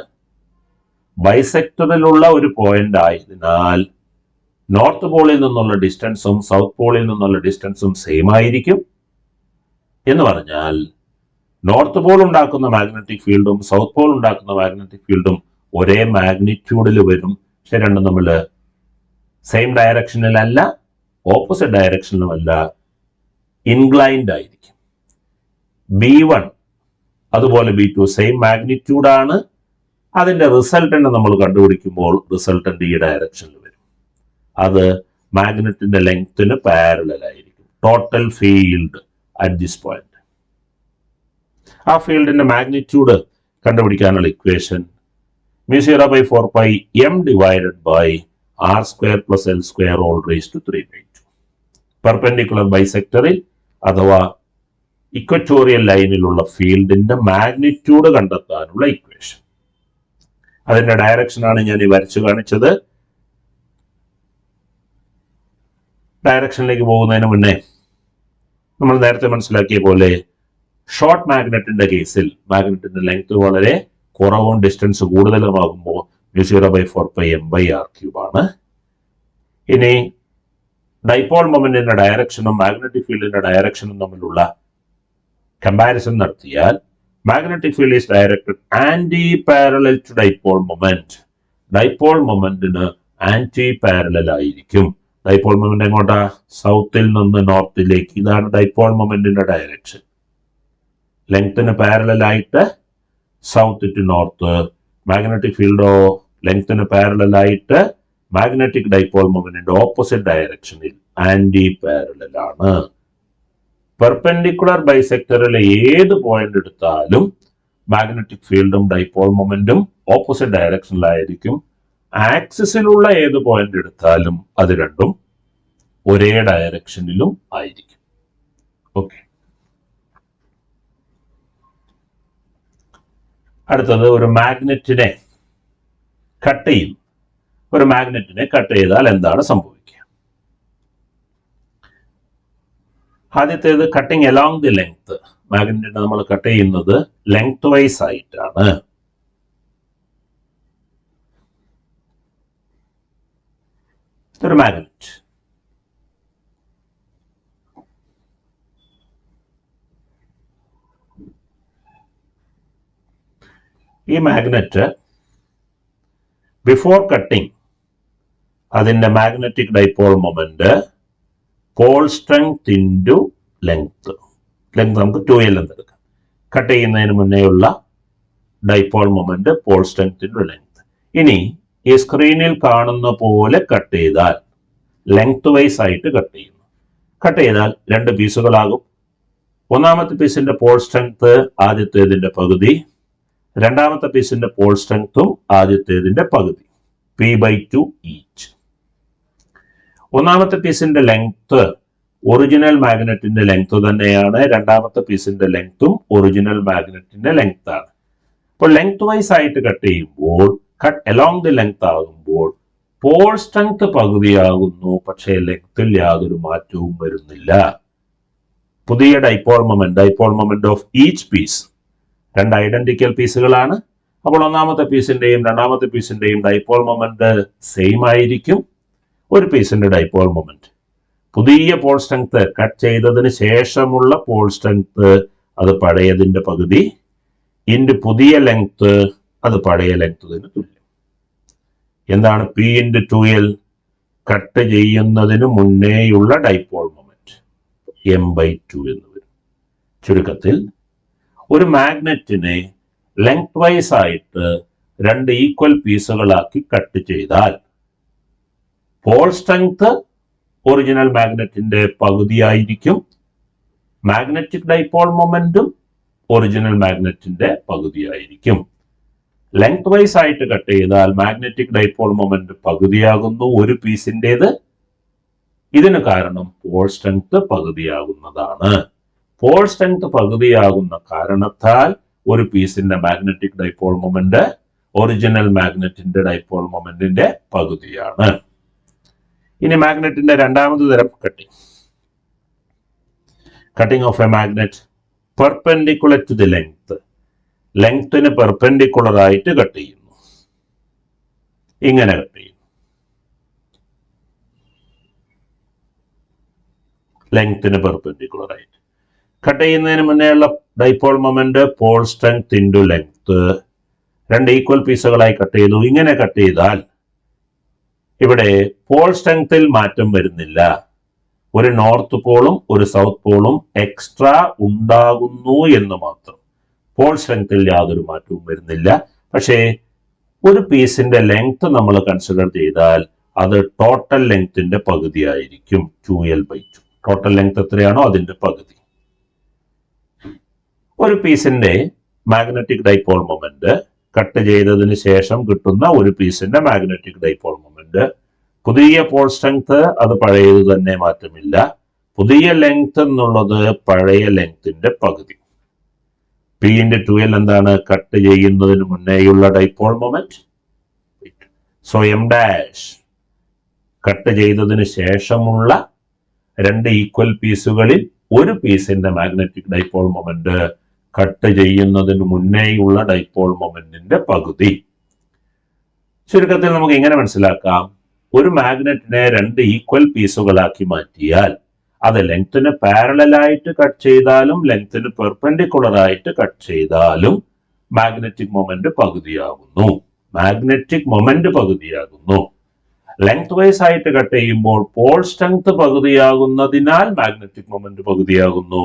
ബൈസെക്ടറിലുള്ള ഒരു പോയിന്റ് ആയതിനാൽ നോർത്ത് പോളിൽ നിന്നുള്ള ഡിസ്റ്റൻസും സൗത്ത് പോളിൽ നിന്നുള്ള ഡിസ്റ്റൻസും സെയിം ആയിരിക്കും. എന്ന് പറഞ്ഞാൽ നോർത്ത് പോൾ ഉണ്ടാക്കുന്ന മാഗ്നറ്റിക് ഫീൽഡും സൗത്ത് പോൾ ഉണ്ടാക്കുന്ന മാഗ്നറ്റിക് ഫീൽഡും ഒരേ മാഗ്നിറ്റ്യൂഡിൽ വരും. പക്ഷെ രണ്ടും തമ്മിൽ സെയിം ഡയറക്ഷനിലല്ല, ഓപ്പോസിറ്റ് ഡയറക്ഷനിലുമല്ല, ഇൻക്ലൈൻഡ് ആയിരിക്കും. B1 അതുപോലെ B2 സെയിം മാഗ്നിറ്റ്യൂഡ് ആണ്. അതിന്റെ റിസൾട്ടന്റ് നമ്മൾ കണ്ടുപിടിക്കുമ്പോൾ റിസൾട്ടന്റ് ഈ ഡയറക്ഷനിൽ വരും. അത് മാഗ്നറ്റിന്റെ ലെങ്ത്തിന് പാരലൽ ആയിരിക്കും. Total field at this point. ആ ഫീൽഡിന്റെ മാഗ്നിറ്റ്യൂഡ് കണ്ടുപിടിക്കാനുള്ള equation mu 0 by 4 pi m divided by r square plus l square all raised to 3/2. Perpendicular ബൈസെക്ടറിൽ അഥവാ ഇക്വറ്റോറിയൽ ലൈനിലുള്ള ഫീൽഡിന്റെ മാഗ്നിറ്റ്യൂഡ് കണ്ടെത്താനുള്ള ഇക്വേഷൻ. അതിന്റെ ഡയറക്ഷനാണ് ഞാൻ ഈ വരച്ചു കാണിച്ചത്. ഡയറക്ഷനിലേക്ക് പോകുന്നതിന് മുന്നേ നമ്മൾ നേരത്തെ മനസ്സിലാക്കിയ പോലെ ഷോർട്ട് മാഗ്നറ്റിന്റെ കേസിൽ മാഗ്നറ്റിന്റെ ലെങ്ത് വളരെ കുറവും distance കൂടുതലുമാകുമ്പോൾ mu 0 by 4 pi m by r cube ആണ്. ഇനി ഡൈപോൾ മൊമെന്റിന്റെ ഡയറക്ഷനും മാഗ്നറ്റിക് ഫീൽഡിന്റെ ഡയറക്ഷനും തമ്മിലുള്ള കമ്പാരിസൺ നടത്തിയാൽ magnetic field is directed anti parallel to dipole moment. Dipole മൊമെന്റിന് ആന്റി പാരലൽ ആയിരിക്കും. ഡൈപോൾ മൊമെന്റ് എങ്ങോട്ടാ? സൗത്തിൽ നിന്ന് നോർത്തിലേക്ക്. ഇതാണ് ഡൈപോൾ മൊമെന്റിന്റെ ഡയറക്ഷൻ. ലെങ്ത്തിന് പാരലൽ ആയിട്ട് സൗത്ത് ടു നോർത്ത്. മാഗ്നറ്റിക് ഫീൽഡോ ലെങ്ത്തിന് പാരലൽ ആയിട്ട് മാഗ്നറ്റിക് ഡൈപോൾ മൊമെന്റിന്റെ ഓപ്പോസിറ്റ് ഡയറക്ഷനിൽ ആന്റി പാരലൽ ആണ്. പെർപെൻഡിക്കുലർ ബൈസെക്ടറിലെ ഏത് പോയിന്റ് എടുത്താലും മാഗ്നറ്റിക് ഫീൽഡും ഡൈപോൾ മൊമെന്റും ഓപ്പോസിറ്റ് ഡയറക്ഷനിലായിരിക്കും. ആക്സിസിലുള്ള ഏത് പോയിന്റ് എടുത്താലും അത് രണ്ടും ഒരേ ഡയറക്ഷനിലും ആയിരിക്കും. ഓക്കെ, അടുത്തത് ഒരു മാഗ്നറ്റിനെ കട്ട് ചെയ്യും. ഒരു മാഗ്നറ്റിനെ കട്ട് ചെയ്താൽ എന്താണ് സംഭവിക്കുക? ആദ്യത്തേത് കട്ടിങ് അലോങ് ദി ലെങ്ത്. മാഗ്നറ്റിനെ നമ്മൾ കട്ട് ചെയ്യുന്നത് ലെങ്ത് വൈസ് ആയിട്ടാണ്. ഒരു മാഗ്നറ്റ് ഈ മാഗ്നറ്റ് ബിഫോർ കട്ടിങ് അതിന്റെ magnetic dipole moment pole strength into length. Length നമുക്ക് 2L എന്ന് എടുക്കാം. കട്ട് ചെയ്യുന്നതിന് മുന്നേയുള്ള dipole moment pole strength into length. ഇനി ഈ സ്ക്രീനിൽ കാണുന്ന പോലെ കട്ട് ചെയ്താൽ ലെങ്ത് വൈസ് ആയിട്ട് കട്ട് ചെയ്യുന്നു. കട്ട് ചെയ്താൽ രണ്ട് പീസുകളാകും. ഒന്നാമത്തെ പീസിന്റെ പോൾ സ്ട്രെങ്ത് ആദ്യത്തേതിന്റെ പകുതി, രണ്ടാമത്തെ പീസിന്റെ പോൾ സ്ട്രെങ്ത്തും ആദ്യത്തേതിന്റെ പകുതി, p/2 ഈച്ച്. ഒന്നാമത്തെ പീസിന്റെ ലെങ്ത് ഒറിജിനൽ മാഗ്നറ്റിന്റെ ലെങ്ത് തന്നെയാണ്. രണ്ടാമത്തെ പീസിന്റെ ലെങ്ത്തും ഒറിജിനൽ മാഗ്നറ്റിന്റെ ലെങ്ത് ആണ്. അപ്പോൾ ലെങ്ത് വൈസ് ആയിട്ട് കട്ട് ചെയ്യുമ്പോൾ, കട്ട് അലോങ് ദി ലെങ്ത് ആകുമ്പോൾ പോൾ സ്ട്രെങ്ത് പകുതിയാകുന്നു, പക്ഷേ ലെങ്ത്തിൽ യാതൊരു മാറ്റവും വരുന്നില്ല. പുതിയ dipole moment of each piece രണ്ട് ഐഡന്റിക്കൽ പീസുകളാണ്. അപ്പോൾ ഒന്നാമത്തെ പീസിന്റെയും രണ്ടാമത്തെ പീസിന്റെയും ഡൈപോൾ മൊമെന്റ് സെയിം ആയിരിക്കും. ഒരു പീസിന്റെ ഡൈപോൾ മൊമെന്റ് പുതിയ പോൾ സ്ട്രെങ്ത് കട്ട് ചെയ്തതിന് ശേഷമുള്ള പോൾ സ്ട്രെങ്ത് അത് പഴയതിന്റെ പകുതി ഇൻറ്റു പുതിയ ലെങ്ത് അത് പഴയ ലെങ്ത്തിന് തുല്യം. എന്താണ് p/2L? കട്ട് ചെയ്യുന്നതിന് മുന്നേയുള്ള ഡൈപോൾ മൊമെന്റ് m/2 എന്ന് വരും. ചുരുക്കത്തിൽ ഒരു മാഗ്നറ്റിനെ ലെങ്ത് വൈസ് ആയിട്ട് രണ്ട് ഈക്വൽ പീസുകളാക്കി കട്ട് ചെയ്താൽ പോൾ സ്ട്രെങ്ത് ഒറിജിനൽ മാഗ്നറ്റിന്റെ പകുതിയായിരിക്കും. മാഗ്നറ്റിക് ഡൈപോൾ മൊമെന്റും ഒറിജിനൽ മാഗ്നറ്റിന്റെ പകുതിയായിരിക്കും. ലെങ്ത് വൈസ് ആയിട്ട് കട്ട് ചെയ്താൽ മാഗ്നറ്റിക് ഡൈപോൾ മൊമെന്റ് പകുതിയാകുന്നു ഒരു പീസിൻ്റെത്. ഇതിന് കാരണം പോൾ സ്ട്രെങ്ത് പകുതിയാകുന്നതാണ്. പോൾ സ്ട്രെങ്ത് പകുതിയാകുന്ന കാരണത്താൽ ഒരു പീസിന്റെ മാഗ്നറ്റിക് ഡൈപോൾ മൊമെന്റ് ഒറിജിനൽ മാഗ്നറ്റിന്റെ ഡൈപോൾ മൊമെന്റിന്റെ പകുതിയാണ്. ഇനി മാഗ്നറ്റിന്റെ രണ്ടാമത് തരം cutting of a magnet perpendicular to the length. ലെങ്ത്തിന് പെർപെൻഡിക്കുലർ ആയിട്ട് കട്ട് ചെയ്യുന്നു. ഇങ്ങനെ കട്ട് ചെയ്യുന്നു. ലെങ്ത്തിന് പെർപെൻഡിക്കുലർ ആയിട്ട് കട്ട് ചെയ്യുന്നതിന് മുന്നേയുള്ള dipole moment pole strength into length. രണ്ട് ഈക്വൽ പീസുകളായി കട്ട് ചെയ്തു. ഇങ്ങനെ കട്ട് ചെയ്താൽ ഇവിടെ പോൾ സ്ട്രെങ്ത്തിൽ മാറ്റം വരുന്നില്ല. ഒരു നോർത്ത് പോളും ഒരു സൗത്ത് പോളും എക്സ്ട്രാ ഉണ്ടാകുന്നു എന്ന് മാത്രം. പോൾ സ്ട്രെങ്ത്തിൽ യാതൊരു മാറ്റവും വരുന്നില്ല. പക്ഷേ ഒരു പീസിന്റെ ലെങ്ത് നമ്മൾ കൺസിഡർ ചെയ്താൽ അത് ടോട്ടൽ ലെങ്ത്തിന്റെ പകുതിയായിരിക്കും. 2L/2. ടോട്ടൽ ലെങ്ത് എത്രയാണോ അതിന്റെ പകുതി. ഒരു പീസിന്റെ മാഗ്നറ്റിക് ഡൈപോൾ മൊമെന്റ് കട്ട് ചെയ്തതിന് ശേഷം കിട്ടുന്ന ഒരു പീസിന്റെ മാഗ്നറ്റിക് ഡൈപോൾ മൊമെന്റ്. പുതിയ പോൾ സ്ട്രെങ്ത് അത് പഴയത് തന്നെ, മാറ്റമില്ല. പുതിയ ലെങ്ത് എന്നുള്ളത് പഴയ ലെങ്ത്തിന്റെ പകുതി. P×2L എന്താണ്? കട്ട് ചെയ്യുന്നതിന് മുന്നേയുള്ള dipole moment. So M dash cut ചെയ്തതിന് ശേഷമുള്ള രണ്ട് ഈക്വൽ പീസുകളിൽ ഒരു പീസിന്റെ മാഗ്നറ്റിക് ഡൈപോൾ മൊമെന്റ് കട്ട് ചെയ്യുന്നതിന് മുന്നേയുള്ള ഡൈപോൾ മൊമെന്റിന്റെ പകുതി. ചുരുക്കത്തിൽ നമുക്ക് ഇങ്ങനെ മനസ്സിലാക്കാം, ഒരു മാഗ്നറ്റിനെ രണ്ട് ഈക്വൽ പീസുകളാക്കി മാറ്റിയാൽ അത് ലെങ്ത്തിന് പാരലലായിട്ട് കട്ട് ചെയ്താലും ലെങ്ത്തിന് പെർപെൻഡിക്കുലർ ആയിട്ട് കട്ട് ചെയ്താലും മാഗ്നറ്റിക് മൊമെന്റ് പകുതിയാകുന്നു. മാഗ്നറ്റിക് മൊമെന്റ് പകുതിയാകുന്നു. ലെങ്ത് വൈസ് ആയിട്ട് കട്ട് ചെയ്യുമ്പോൾ പോൾ സ്ട്രെങ്ത് പകുതിയാകുന്നതിനാൽ മാഗ്നറ്റിക് മൊമെന്റ് പകുതിയാകുന്നു.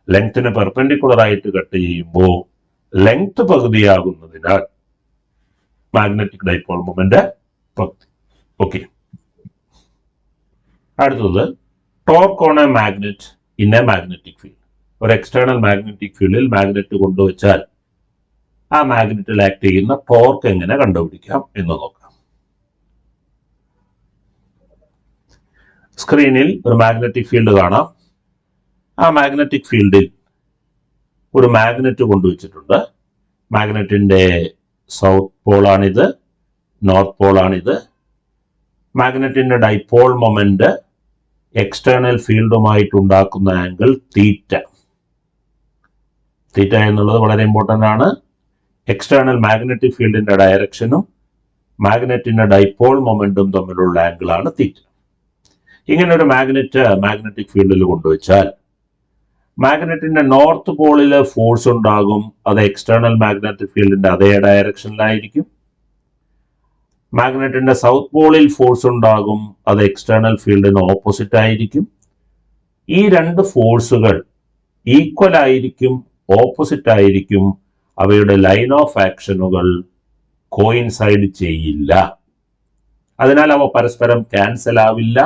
ലെങ്ത്തിന് പെർപെൻഡിക്കുലർ ആയിട്ട് കട്ട് ചെയ്യുമ്പോൾ ലെങ്ത് പകുതിയാകുന്നതിനാൽ മാഗ്നറ്റിക് ഡൈപോൾ മൊമെന്റ് പകുതി. ഓക്കെ, അടുത്തത് torque on a magnet in a magnetic field. ഒരു എക്സ്റ്റേണൽ മാഗ്നറ്റിക് ഫീൽഡിൽ മാഗ്നറ്റ് കൊണ്ടുവച്ചാൽ ആ മാഗ്നറ്റിൽ ആക്ട് ചെയ്യുന്ന ടോർക്ക് എങ്ങനെ കണ്ടുപിടിക്കാം എന്ന് നോക്കാം. സ്ക്രീനിൽ ഒരു മാഗ്നറ്റിക് ഫീൽഡ് കാണാം. ആ മാഗ്നറ്റിക് ഫീൽഡിൽ ഒരു മാഗ്നറ്റ് കൊണ്ടുവച്ചിട്ടുണ്ട്. മാഗ്നറ്റിന്റെ സൗത്ത് പോളാണിത്, നോർത്ത് പോളാണിത്. മാഗ്നറ്റിന്റെ ഡൈപോൾ മൊമെന്റ് എക്സ്റ്റേണൽ ഫീൽഡുമായിട്ടുണ്ടാക്കുന്ന ആംഗിൾ തീറ്റ. തീറ്റ എന്നുള്ളത് വളരെ ഇമ്പോർട്ടൻ്റ് ആണ്. എക്സ്റ്റേണൽ മാഗ്നറ്റിക് ഫീൽഡിന്റെ ഡയറക്ഷനും മാഗ്നറ്റിന്റെ ഡൈപോൾ മൊമെന്റും തമ്മിലുള്ള ആംഗിളാണ് തീറ്റ. ഇങ്ങനെ ഒരു മാഗ്നറ്റിക് ഫീൽഡിൽ കൊണ്ടുവച്ചാൽ മാഗ്നറ്റിന്റെ നോർത്ത് പോളില് ഫോഴ്സ് ഉണ്ടാകും. അത് എക്സ്റ്റേണൽ മാഗ്നറ്റിക് ഫീൽഡിന്റെ അതേ ഡയറക്ഷനിലായിരിക്കും. മാഗ്നറ്റിന്റെ സൗത്ത് പോളിൽ ഫോഴ്സ് ഉണ്ടാകും. അത് എക്സ്റ്റേണൽ ഫീൽഡിന് ഓപ്പോസിറ്റ് ആയിരിക്കും. ഈ രണ്ട് ഫോഴ്സുകൾ ഈക്വൽ ആയിരിക്കും, ഓപ്പോസിറ്റ് ആയിരിക്കും. അവയുടെ ലൈൻ ഓഫ് ആക്ഷനുകൾ കോയിൻസൈഡ് ചെയ്യില്ല. അതിനാൽ അവ പരസ്പരം ക്യാൻസൽ ആവില്ല.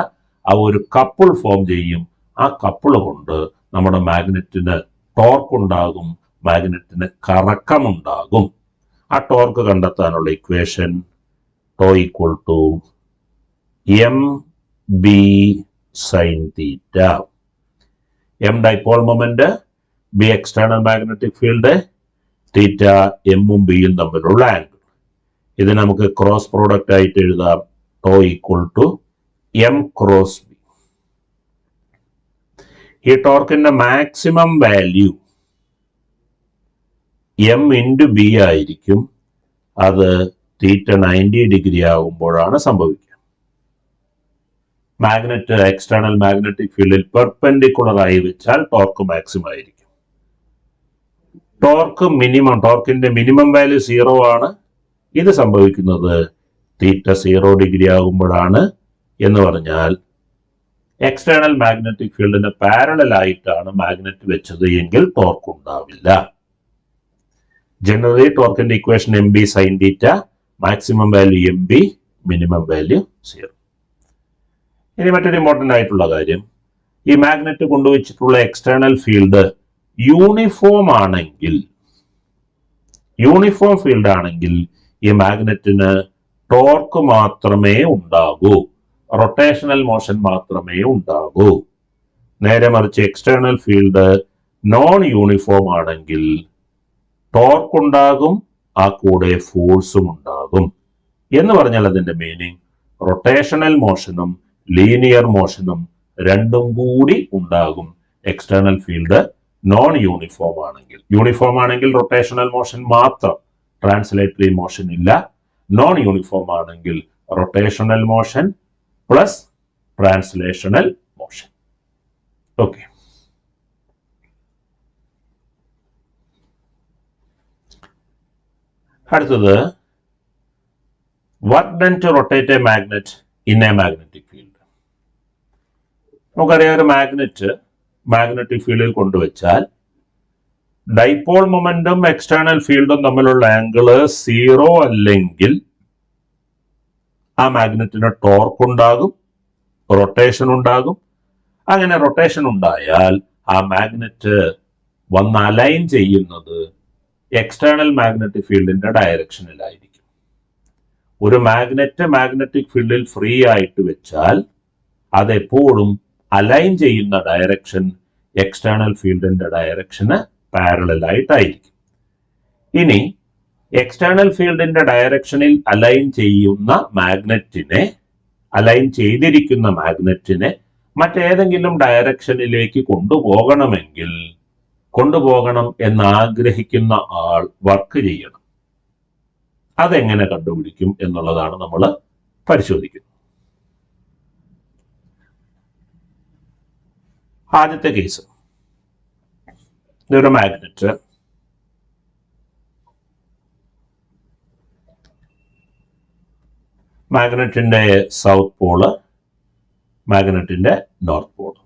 അവ ഒരു കപ്പിൾ ഫോം ചെയ്യും. ആ കപ്പിൾ കൊണ്ട് നമ്മുടെ മാഗ്നറ്റിന് ടോർക്ക് ഉണ്ടാകും, മാഗ്നറ്റിന് കറക്കമുണ്ടാകും. ആ ടോർക്ക് കണ്ടെത്താനുള്ള equation tau equal to mb sin theta. m dipole moment, b external magnetic field, theta എമ്മും ബിയും തമ്മിലുള്ള ആംഗിൾ. ഇത് നമുക്ക് ക്രോസ് പ്രോഡക്റ്റ് ആയിട്ട് എഴുതാം. Tau equal to m cross B. ഈ ടോർക്കിന്റെ maximum value m into B ആയിരിക്കും. അത് തീറ്റ 90 ഡിഗ്രി ആകുമ്പോഴാണ് സംഭവിക്കുക. മാഗ്നറ്റ് എക്സ്റ്റേണൽ മാഗ്നറ്റിക് ഫീൽഡിൽ പെർപെൻഡിക്കുലർ ആയി വെച്ചാൽ ടോർക്ക് മാക്സിമം ആയിരിക്കും. ടോർക്കിന്റെ മിനിമം വാല്യൂ 0 ആണ്. ഇത് സംഭവിക്കുന്നത് തീറ്റ 0 ഡിഗ്രി ആകുമ്പോഴാണ്. എന്ന് പറഞ്ഞാൽ എക്സ്റ്റേണൽ മാഗ്നറ്റിക് ഫീൽഡിന് പാരലൽ ആയിട്ടാണ് മാഗ്നറ്റ് വെച്ചത് എങ്കിൽ ടോർക്ക് ഉണ്ടാവില്ല. ജനറലി ടോർക്കിന്റെ equation mb sin theta, maximum value mb, minimum value 0. ഇനി മറ്റൊരു ഇമ്പോർട്ടൻ്റ് ആയിട്ടുള്ള കാര്യം, ഈ മാഗ്നറ്റ് കൊണ്ടുവച്ചിട്ടുള്ള എക്സ്റ്റേണൽ ഫീൽഡ് യൂണിഫോം ഫീൽഡ് ആണെങ്കിൽ ഈ മാഗ്നറ്റിന് ടോർക്ക് മാത്രമേ ഉണ്ടാകൂ, റൊട്ടേഷണൽ മോഷൻ മാത്രമേ ഉണ്ടാകൂ. നേരെ മറിച്ച് എക്സ്റ്റേണൽ ഫീൽഡ് നോൺ യൂണിഫോം ആണെങ്കിൽ ടോർക്ക് ഉണ്ടാകും, ആ കൂടെ ഫോഴ്സും ഉണ്ടാകും. എന്ന് പറഞ്ഞാൽ അതിന്റെ മീനിങ് റൊട്ടേഷണൽ മോഷനും ലീനിയർ മോഷനും രണ്ടും കൂടി ഉണ്ടാകും. എക്സ്റ്റേണൽ ഫീൽഡ് നോൺ യൂണിഫോം ആണെങ്കിൽ. യൂണിഫോം ആണെങ്കിൽ റൊട്ടേഷണൽ മോഷൻ മാത്രം, ട്രാൻസ്ലേറ്ററി മോഷൻ ഇല്ല. നോൺ യൂണിഫോം ആണെങ്കിൽ rotational motion plus translational motion. Okay, അടുത്തത് what done to rotate a magnet in a magnetic field. നമുക്കറിയാം, ഒരു മാഗ്നറ്റിക് ഫീൽഡിൽ കൊണ്ടുവച്ചാൽ ഡൈപോൾ മൊമെന്റും എക്സ്റ്റേണൽ ഫീൽഡും തമ്മിലുള്ള ആംഗിള് 0 അല്ലെങ്കിൽ ആ മാഗ്നറ്റിന് ടോർക്ക് ഉണ്ടാകും, റൊട്ടേഷൻ ഉണ്ടാകും. അങ്ങനെ റൊട്ടേഷൻ ഉണ്ടായാൽ ആ മാഗ്നറ്റ് വന്ന് അലൈൻ ചെയ്യുന്നത് എക്സ്റ്റേണൽ മാഗ്നറ്റിക് ഫീൽഡിന്റെ ഡയറക്ഷനിലായിരിക്കും. ഒരു മാഗ്നറ്റിക് ഫീൽഡിൽ ഫ്രീ ആയിട്ട് വെച്ചാൽ അതെപ്പോഴും അലൈൻ ചെയ്യുന്ന ഡയറക്ഷൻ എക്സ്റ്റേണൽ ഫീൽഡിന്റെ ഡയറക്ഷന് പാരലൽ ആയിട്ടായിരിക്കും. ഇനി എക്സ്റ്റേണൽ ഫീൽഡിന്റെ ഡയറക്ഷനിൽ അലൈൻ ചെയ്തിരിക്കുന്ന മാഗ്നറ്റിനെ മറ്റേതെങ്കിലും ഡയറക്ഷനിലേക്ക് കൊണ്ടുപോകണം എന്നാഗ്രഹിക്കുന്ന ആൾ വർക്ക് ചെയ്യണം. അതെങ്ങനെ കണ്ടുപിടിക്കും എന്നുള്ളതാണ് നമ്മൾ പരിശോധിക്കുന്നത്. ആദ്യത്തെ കേസ്, ഇതൊരു മാഗ്നറ്റ്. മാഗ്നറ്റിന്റെ സൗത്ത് പോള്, മാഗ്നറ്റിന്റെ നോർത്ത് പോള്.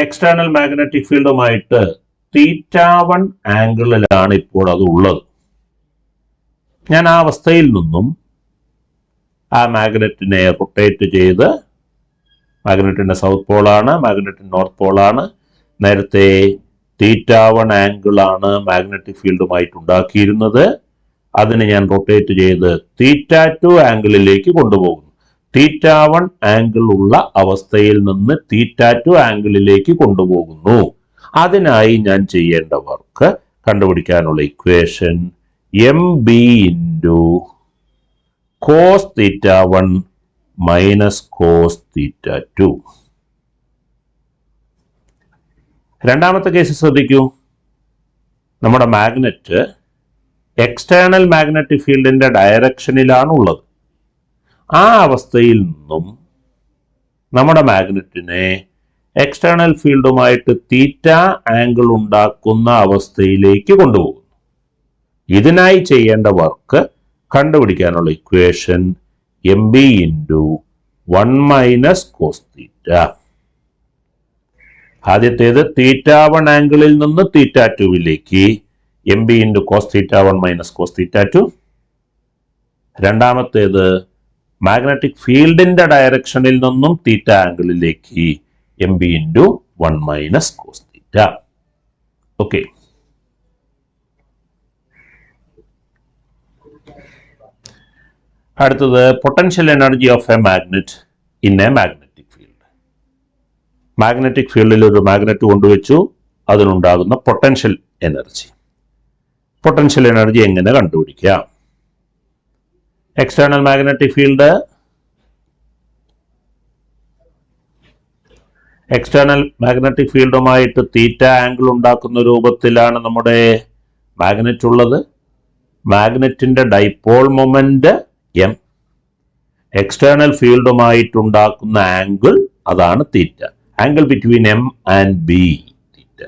എക്സ്റ്റേണൽ മാഗ്നറ്റിക് ഫീൽഡുമായിട്ട് θ1 ആംഗിളിലാണ് ഇപ്പോൾ അത് ഉള്ളത്. ഞാൻ ആ അവസ്ഥയിൽ നിന്നും ആ മാഗ്നറ്റിനെ റൊട്ടേറ്റ് ചെയ്ത്, മാഗ്നറ്റിന്റെ സൗത്ത് പോളാണ്, മാഗ്നറ്റിന്റെ നോർത്ത് പോളാണ്, നേരത്തെ θ1 ആംഗിളാണ് മാഗ്നറ്റിക് ഫീൽഡുമായിട്ട് ഉണ്ടാക്കിയിരുന്നത്. അതിനെ ഞാൻ റൊട്ടേറ്റ് ചെയ്ത് θ2 ആംഗിളിലേക്ക് കൊണ്ടുപോകുന്നു. θ1 ആംഗിൾ ഉള്ള അവസ്ഥയിൽ നിന്ന് θ2 ആംഗിളിലേക്ക് കൊണ്ടുപോകുന്നു. അതിനായി ഞാൻ ചെയ്യേണ്ട വർക്ക് കണ്ടുപിടിക്കാനുള്ള equation mb into cos θ1 minus cos θ2. രണ്ടാമത്തെ കേസ് ശ്രദ്ധിക്കൂ. നമ്മുടെ മാഗ്നറ്റ് എക്സ്റ്റേണൽ മാഗ്നറ്റിക് ഫീൽഡിന്റെ ഡയറക്ഷനിലാണ് ഉള്ളത്. ആ അവസ്ഥയിൽ നിന്നും നമ്മുടെ മാഗ്നറ്റിനെ എക്സ്റ്റേണൽ ഫീൽഡുമായിട്ട് θ ആംഗിൾ ഉണ്ടാക്കുന്ന അവസ്ഥയിലേക്ക് കൊണ്ടുപോകുന്നു. ഇതിനായി ചെയ്യേണ്ട വർക്ക് കണ്ടുപിടിക്കാനുള്ള equation mb into 1 minus cos θ. ആദ്യത്തേത് θ1 ആംഗിളിൽ നിന്ന് θ2വിലേക്ക് mb into cos θ1 minus cos θ2. രണ്ടാമത്തേത് മാഗ്നറ്റിക് ഫീൽഡിന്റെ ഡയറക്ഷനിൽ നിന്നും θ ആംഗിളിലേക്ക് mb into 1 minus cos θ. Okay, അടുത്തത് potential energy of a magnet in a magnetic field. Magnetic ഫീൽഡിൽ ഒരു മാഗ്നറ്റ് കൊണ്ടുവച്ചു, അതിനുണ്ടാകുന്ന പൊട്ടൻഷ്യൽ എനർജി. പൊട്ടൻഷ്യൽ എനർജി എങ്ങനെ കണ്ടുപിടിക്കാം? External magnetic field, external magnetic ഫീൽഡുമായിട്ട് θ ആംഗിൾ ഉണ്ടാക്കുന്ന രൂപത്തിലാണ് നമ്മുടെ മാഗ്നറ്റ് ഉള്ളത്. മാഗ്നറ്റിന്റെ ഡൈപോൾ മൊമെന്റ് m, എക്സ്റ്റേണൽ ഫീൽഡുമായിട്ടുണ്ടാക്കുന്ന ആംഗിൾ അതാണ് θ. Angle between m and b θ.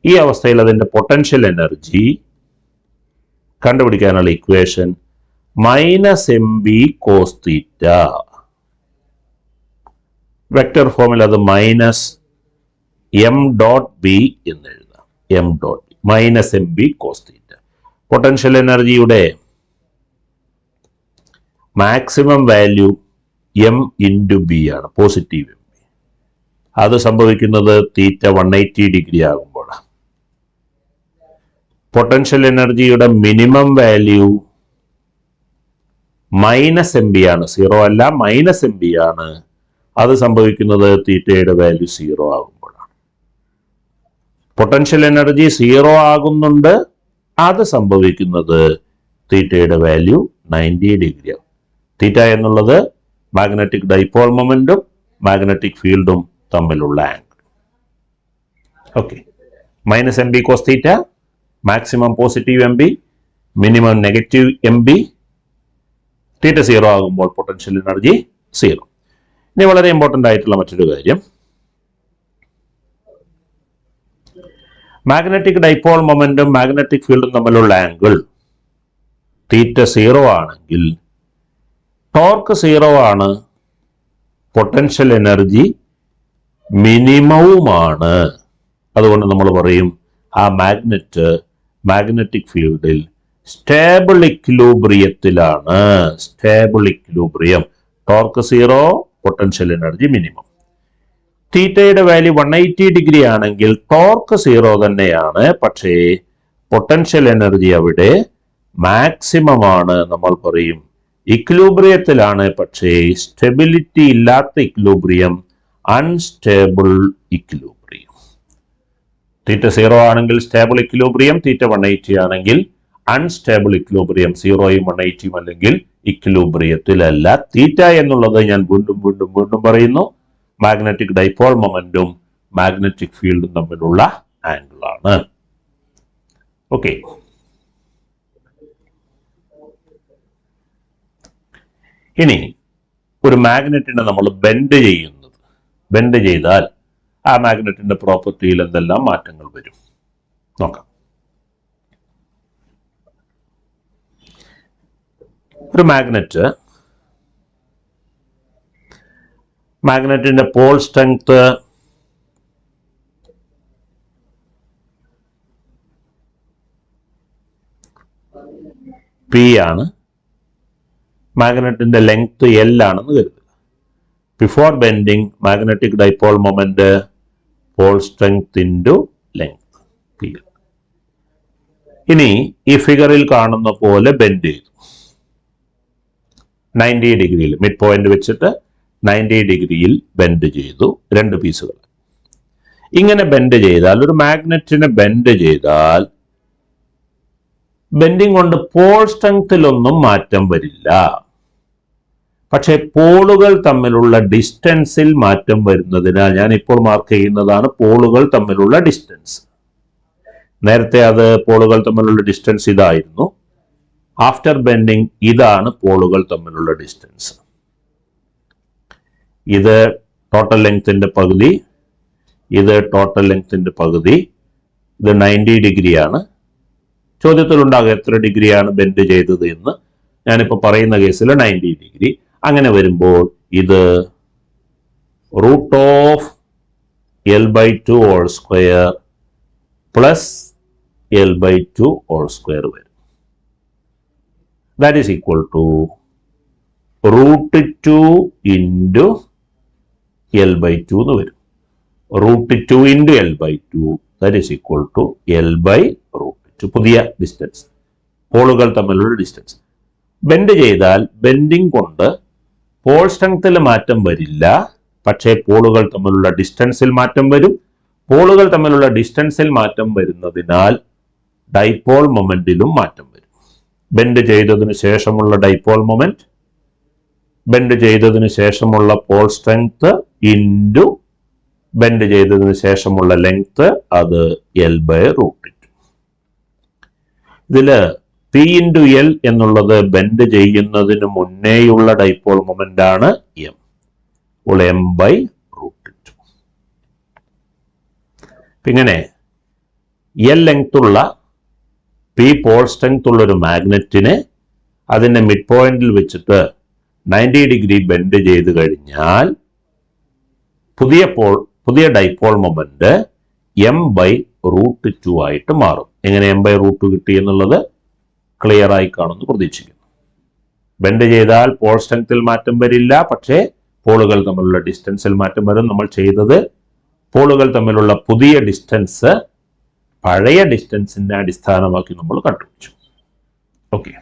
ഈ അവസ്ഥയിൽ അതിന്റെ പൊട്ടൻഷ്യൽ എനർജി കണ്ടുപിടിക്കാനുള്ള equation minus mb cos θ. Vector ഫോമിൽ അത് മൈനസ് m ഡോട്ട് ബി എന്ന് എഴുതാം. m dot B minus mb cos θ. Potential എനർജിയുടെ maximum value m into B ആണ്, പോസിറ്റീവ് mb. അത് സംഭവിക്കുന്നത് θ 180 ഡിഗ്രി ആകുമ്പോഴാണ്. പൊട്ടൻഷ്യൽ എനർജിയുടെ മിനിമം വാല്യൂ മൈനസ് mb ആണ്, 0 അല്ല, മൈനസ് mb ആണ്. അത് സംഭവിക്കുന്നത് θയുടെ വാല്യൂ 0 ആകുമ്പോഴാണ്. പൊട്ടൻഷ്യൽ എനർജി 0 ആകുന്നുണ്ട്, അത് സംഭവിക്കുന്നത് θയുടെ വാല്യൂ 90 ഡിഗ്രിയാണ്. θ എന്നുള്ളത് മാഗ്നറ്റിക് ഡൈപോൾ മൊമെന്റും മാഗ്നറ്റിക് ഫീൽഡും തമ്മിലുള്ള angle. Okay, minus mb cos θ, maximum positive mb, minimum negative mb. θ 0 ആകുമ്പോൾ പൊട്ടൻഷ്യൽ എനർജി 0. ഇനി വളരെ ഇമ്പോർട്ടൻ്റ് ആയിട്ടുള്ള മറ്റൊരു കാര്യം, മാഗ്നറ്റിക് ഡൈപോൾ മൊമെന്റും മാഗ്നറ്റിക് ഫീൽഡും തമ്മിലുള്ള ആംഗിൾ θ 0 ആണെങ്കിൽ ടോർക്ക് 0 ആണ്, പൊട്ടൻഷ്യൽ എനർജി മിനിമവുമാണ്. അതുകൊണ്ട് നമ്മൾ പറയും ആ മാഗ്നറ്റ് മാഗ്നറ്റിക് ഫീൽഡിൽ സ്റ്റേബിൾ ഇക്വിലിബ്രിയത്തിലാണ്. Stable equilibrium, torque 0, potential energy minimum. തീറ്റയുടെ വാല്യൂ 180 ഡിഗ്രി ആണെങ്കിൽ ടോർക്ക് 0 തന്നെയാണ്. പക്ഷേ പൊട്ടൻഷ്യൽ എനർജി അവിടെ മാക്സിമം ആണ്. നമ്മൾ പറയും ഇക്വിലിബ്രിയത്തിലാണ്. പക്ഷേ സ്റ്റെബിലിറ്റി ഇല്ലാത്ത ഇക്വിലിബ്രിയം, അൺസ്റ്റേബിൾ ഇക്വിലിബ്രിയം. തീറ്റ 0 ആണെങ്കിൽ സ്റ്റേബിൾ ഇക്വിലിബ്രിയം, തീറ്റ 180 ആണെങ്കിൽ അൺസ്റ്റേബിൾ ഇക്വിലിബ്രിയം. 0യും 180യും അല്ലെങ്കിൽ ഇക്വിലിബ്രിയത്തിലല്ല. തീറ്റ എന്നുള്ളത് ഞാൻ വീണ്ടും പറയുന്നു, മാഗ്നറ്റിക് ഡൈപോൾ മൊമെന്റും മാഗ്നറ്റിക് ഫീൽഡും തമ്മിലുള്ള ആംഗിൾ ആണ്. ഓക്കെ, ഇനി ഒരു മാഗ്നറ്റിനെ നമ്മൾ ബെൻഡ് ചെയ്താൽ ആ മാഗ്നറ്റിന്റെ പ്രോപ്പർട്ടിയിൽ എന്തെല്ലാം മാറ്റങ്ങൾ വരും നോക്കാം. ഒരു മാഗ്നറ്റിന്റെ പോൾ സ്ട്രെങ്ത് P ആണ്. മാഗ്നറ്റിന്റെ ലെങ്ത് L ആണെന്ന് കരുതുക. Before bending magnetic dipole moment pole strength into length P. ഇനി ഈ ഫിഗറിൽ കാണുന്ന പോലെ ബെൻഡ് ചെയ്തു 90 ഡിഗ്രിയിൽ, മിഡ് പോയിന്റ് വെച്ചിട്ട് 90 ഡിഗ്രിയിൽ ബെൻഡ് ചെയ്തു 2 പീസുകൾ. ഇങ്ങനെ ബെൻഡ് ചെയ്താൽ, ഒരു മാഗ്നറ്റിനെ ബെൻഡ് ചെയ്താൽ ബെൻഡിങ് കൊണ്ട് പോൾ സ്ട്രെങ്ത്തിലൊന്നും മാറ്റം വരില്ല. പക്ഷെ പോളുകൾ തമ്മിലുള്ള ഡിസ്റ്റൻസിൽ മാറ്റം വരുന്നതിനാൽ, ഞാൻ ഇപ്പോൾ മാർക്ക് ചെയ്യുന്നതാണ് പോളുകൾ തമ്മിലുള്ള ഡിസ്റ്റൻസ്. നേരത്തെ അത് പോളുകൾ തമ്മിലുള്ള ഡിസ്റ്റൻസ് ഇതായിരുന്നു. ആഫ്റ്റർ ബെൻഡിങ് ഇതാണ് പോളുകൾ തമ്മിലുള്ള ഡിസ്റ്റൻസ്. ഇത് ടോട്ടൽ ലെങ്ത്തിന്റെ പകുതി, ഇത് ടോട്ടൽ ലെങ്ത്തിന്റെ പകുതി. ഇത് 90 ഡിഗ്രിയാണ്. ചോദ്യത്തിലുണ്ടാകും എത്ര ഡിഗ്രിയാണ് ബെൻഡ് ചെയ്തത് എന്ന്. ഞാനിപ്പോൾ പറയുന്ന കേസിൽ 90 ഡിഗ്രി. അങ്ങനെ വരുമ്പോൾ ഇത് √L/2 whole square plus L/2 whole square വരും. That is equal to √2 into L/2 എന്ന് വരും. √2 into L/2 that is equal to L/√2. പുതിയ ഡിസ്റ്റൻസ്, പോളുകൾ തമ്മിലുള്ള ഡിസ്റ്റൻസ്. ബെൻഡ് ചെയ്താൽ ബെൻഡിങ് കൊണ്ട് പോൾ സ്ട്രെങ്ത്തിൽ മാറ്റം വരില്ല. പക്ഷേ പോളുകൾ തമ്മിലുള്ള ഡിസ്റ്റൻസിൽ മാറ്റം വരും. പോളുകൾ തമ്മിലുള്ള ഡിസ്റ്റൻസിൽ മാറ്റം വരുന്നതിനാൽ ഡൈപോൾ മൊമെന്റിലും മാറ്റം വരും. ബെൻഡ് ചെയ്തതിന് ശേഷമുള്ള ഡൈപോൾ മൊമെന്റ്, ബെൻഡ് ചെയ്തതിന് ശേഷമുള്ള പോൾ സ്ട്രെങ്ത് ഇൻറ്റു ബെൻഡ് ചെയ്തതിന് ശേഷമുള്ള ലെങ്ത്, അത് L/√2. ഇതില് P into L എന്നുള്ളത് ബെൻഡ് ചെയ്യുന്നതിന് മുന്നേയുള്ള ഡൈപോൾ മൊമെന്റ് ആണ് M. അപ്പോൾ M/√2. ഇങ്ങനെ L ലെങ്ത് ഉള്ള P പോൾ സ്ട്രെങ്ത് ഉള്ള ഒരു മാഗ്നറ്റിനെ അതിന്റെ മിഡ് പോയിന്റിൽ വെച്ചിട്ട് 90 ഡിഗ്രി ബെൻഡ് ചെയ്ത് കഴിഞ്ഞാൽ പുതിയ ഡൈപോൾ മൊമെന്റ് M/√2 ആയിട്ട് മാറും. എങ്ങനെ M/√2 കിട്ടി എന്നുള്ളത് ക്ലിയർ ആയി കാണുമെന്ന് പ്രതീക്ഷിക്കുന്നു. ബെൻഡ് ചെയ്താൽ പോൾ സ്ട്രെങ്ത്തിൽ മാറ്റം വരില്ല. പക്ഷേ പോളുകൾ തമ്മിലുള്ള ഡിസ്റ്റൻസിൽ മാറ്റം വരും. നമ്മൾ ചെയ്തത് പോളുകൾ തമ്മിലുള്ള പുതിയ ഡിസ്റ്റൻസ് പഴയ ഡിസ്റ്റൻസിനെ അടിസ്ഥാനമാക്കി നമ്മൾ കണ്ടുപിടിച്ചു. ഓക്കെ,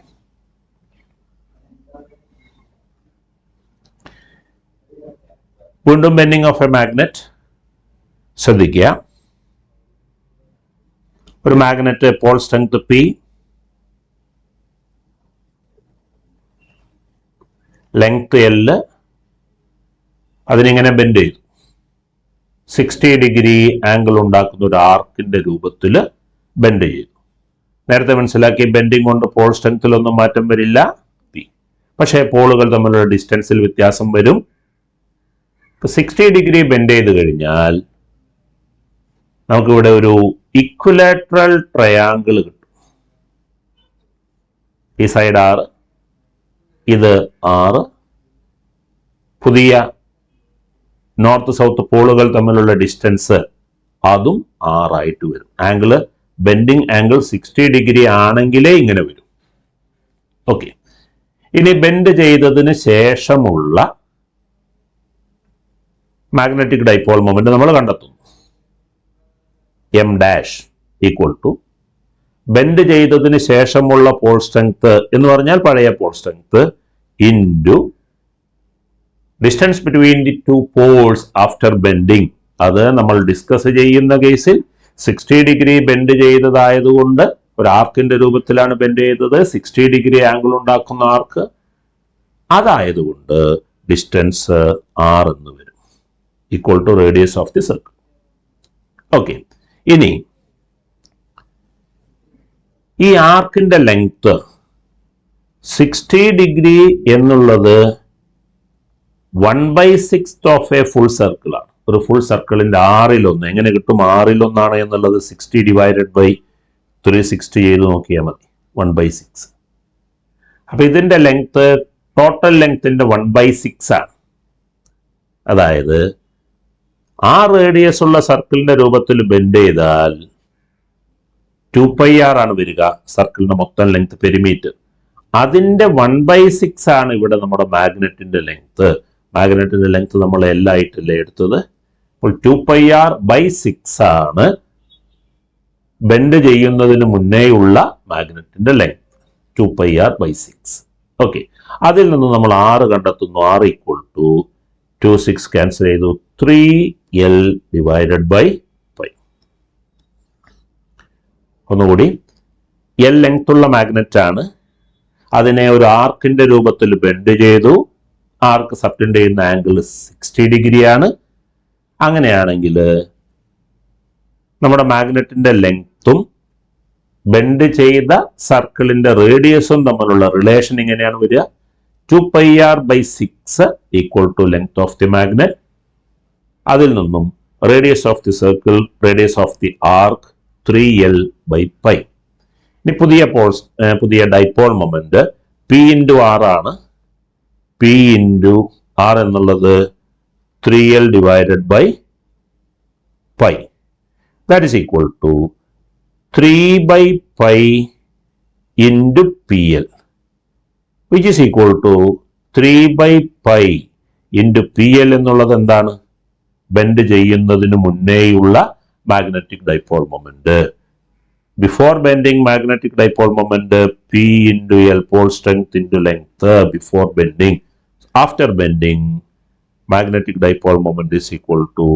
വീണ്ടും ബെൻഡിങ് ഓഫ് എ മാഗ്നറ്റ് ശ്രദ്ധിക്കുക. ഒരു magnet pole strength P, length L, അതിനിങ്ങനെ ബെൻഡ് ചെയ്തു 60 ഡിഗ്രി ആംഗിൾ ഉണ്ടാക്കുന്ന ഒരു ആർക്കിന്റെ രൂപത്തിൽ ബെൻഡ് ചെയ്തു. നേരത്തെ മനസ്സിലാക്കി ബെൻഡിങ് കൊണ്ട് പോൾ സ്ട്രെങ്ത്തിലൊന്നും മാറ്റം വരില്ല P. പക്ഷേ പോളുകൾ തമ്മിലുള്ള ഡിസ്റ്റൻസിൽ വ്യത്യാസം വരും. 60 ഡിഗ്രി ബെൻഡ് ചെയ്ത് കഴിഞ്ഞാൽ നമുക്കിവിടെ ഒരു ഇക്വിലാറ്ററൽ ട്രയാങ്കിൾ കിട്ടും. ഈ സൈഡ് 6, ഇത് 6. പുതിയ നോർത്ത് സൗത്ത് പോളുകൾ തമ്മിലുള്ള ഡിസ്റ്റൻസ് അതും 6 ആയിട്ട് വരും. ആംഗിള്, ബെൻഡിങ് ആംഗിൾ 60 ഡിഗ്രി ആണെങ്കിലേ ഇങ്ങനെ വരും. ഓക്കെ, ഇനി ബെൻഡ് ചെയ്തതിന് ശേഷമുള്ള മാഗ്നറ്റിക് ഡൈപോൾ മൊമെന്റ് നമ്മൾ കണ്ടെത്തുന്നു. M dash equal to bend ചെയ്തതിന് ശേഷമുള്ള പോൾ സ്ട്രെങ്ത് എന്ന് പറഞ്ഞാൽ പഴയ pole strength into distance between the two poles after bending. അത് നമ്മൾ ഡിസ്കസ് ചെയ്യുന്ന കേസിൽ 60 ഡിഗ്രി ബെൻഡ് ചെയ്തതായതുകൊണ്ട് ഒരു ആർക്കിന്റെ രൂപത്തിലാണ് ബെൻഡ് ചെയ്തത്, 60 ഡിഗ്രി ആംഗിൾ ഉണ്ടാക്കുന്ന ആർക്ക്, അതായതുകൊണ്ട് ഡിസ്റ്റൻസ് r എന്ന് വരും, equal to radius of the circle. Okay, ഇനി ഈ ആർക്കിന്റെ ലെങ്ത് 60 ഡിഗ്രി എന്നുള്ളത് 1/6 ഓഫ് എ ഫുൾ സർക്കിൾ ആണ്. ഒരു ഫുൾ സർക്കിളിന്റെ 1/6. എങ്ങനെ കിട്ടും 1/6 എന്നുള്ളത്? 60 ഡിവൈഡഡ് ബൈ 360 ചെയ്ത് നോക്കിയാൽ മതി, 1/6. അപ്പൊ ഇതിന്റെ ലെങ്ത് ടോട്ടൽ ലെങ്ത്തിന്റെ 1/6 ആണ്. അതായത് ആ റേഡിയസ് ഉള്ള സർക്കിളിന്റെ രൂപത്തിൽ ബെൻഡ് ചെയ്താൽ 2πr ആണ് വരിക, സർക്കിളിന്റെ മൊത്തം ലെങ്ത് പെരിമീറ്റർ. അതിന്റെ 1/6 ആണ് ഇവിടെ നമ്മുടെ മാഗ്നറ്റിന്റെ ലെങ്ത്. മാഗ്നറ്റിന്റെ ലെങ്ത് നമ്മൾ എല്ലായിട്ടല്ലേ എടുത്തത്. അപ്പോൾ 2πr/6 ആണ് ബെൻഡ് ചെയ്യുന്നതിന് മുന്നേയുള്ള മാഗ്നറ്റിന്റെ ലെങ്ത്, 2πr/6. ഓക്കെ, അതിൽ നിന്ന് നമ്മൾ 6 കണ്ടെത്തുന്നു. r ഈക്വൽ ടു 2/6 ക്യാൻസൽ ചെയ്തു, 3l ഡിവൈഡഡ് ബൈ π. ഒന്നുകൂടി, എൽ ലെങ്ത് ഉള്ള മാഗ്നറ്റ് ആണ്, അതിനെ ഒരു ആർക്കിന്റെ രൂപത്തിൽ ബെൻഡ് ചെയ്തു. ആർക്ക് സബ്റ്റൻഡ് ചെയ്യുന്ന ആംഗിൾ 60 ഡിഗ്രിയാണ്. അങ്ങനെയാണെങ്കിൽ നമ്മുടെ മാഗ്നറ്റിന്റെ ലെങ്ത്തും ബെൻഡ് ചെയ്ത സർക്കിളിന്റെ റേഡിയസും തമ്മിലുള്ള റിലേഷൻ ഇങ്ങനെയാണ് വരിക, 2πr/6 equal to length of the magnet. അതിൽ നിന്നും radius of the circle, radius of the arc 3l/π. ഇനി പുതിയ dipole moment P into R ആണ്. P ഇൻറ്റു ആർ എന്നുള്ളത് 3l divided by π. That is equal to 3/π into PL, which is equal to 3/π into PL എന്നുള്ളത് എന്താണ്? Bend ചെയ്യുന്നതിന് മുന്നേയുള്ള magnetic dipole moment. Before bending magnetic dipole moment, P into L, pole strength into length before bending. After bending, magnetic dipole moment is equal to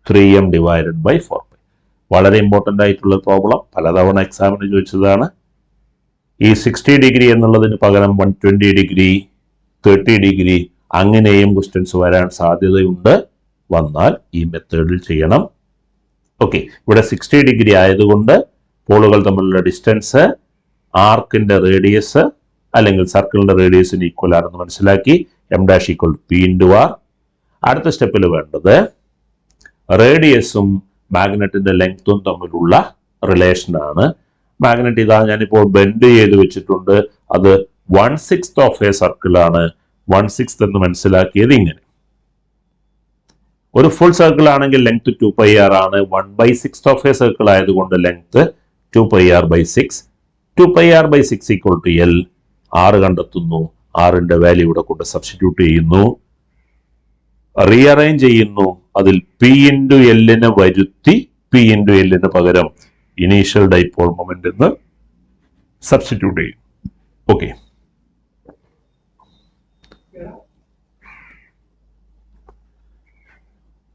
3m divided by 4π. വളരെ important ആയിട്ടുള്ള problem, പലതവണ എക്സാമിന് ചോദിച്ചതാണ്. ഈ 60 degree എന്നുള്ളതിന് പകരം 120 degree, 30 degree അങ്ങനെയും questions വരാൻ സാധ്യതയുണ്ട്. വന്നാൽ ഈ മെത്തേഡിൽ ചെയ്യണം. ഓക്കെ, ഇവിടെ 60 ഡിഗ്രി ആയതുകൊണ്ട് പോളുകൾ തമ്മിലുള്ള ഡിസ്റ്റൻസ് ആർക്കിന്റെ റേഡിയസ് അല്ലെങ്കിൽ സർക്കിളിന്റെ റേഡിയസിന് ഈക്വൽ ആണെന്ന് മനസ്സിലാക്കി. M dash equal P into r. അടുത്ത സ്റ്റെപ്പിൽ വേണ്ടത് റേഡിയസും മാഗ്നറ്റിന്റെ ലെങ്ത്തും തമ്മിലുള്ള റിലേഷനാണ്. മാഗ്നറ്റ് ഇതാ ഞാനിപ്പോൾ ബെൻഡ് ചെയ്ത് വെച്ചിട്ടുണ്ട്, അത് 1/6 ഓഫ് എ സർക്കിളാണ്. 1/6 എന്ന് മനസ്സിലാക്കിയത് ഇങ്ങനെ. ഒരു ഫുൾ സർക്കിൾ ആണെങ്കിൽ ലെങ്ത് 2πr ആണ്. 1/6 ഓഫ് എ സർക്കിൾ ആയതുകൊണ്ട് length 2πr/6. 2πr/6 equal to L. 6 കണ്ടെത്തുന്നു. 6ന്റെ വാല്യൂ ഇവിടെ കൊണ്ട് സബ്സ്റ്റിറ്റ്യൂട്ട് ചെയ്യുന്നു, റീഅറേഞ്ച് ചെയ്യുന്നു. അതിൽ P ഇൻറ്റു എല്ലിനെ വരുത്തി P ഇൻറ്റു എല്ലിന് പകരം ഇനീഷ്യൽ ഡൈപോൾ മൊമെന്റ് എന്ന് സബ്സ്റ്റിറ്റ്യൂട്ട് ചെയ്യും. ഓക്കെ,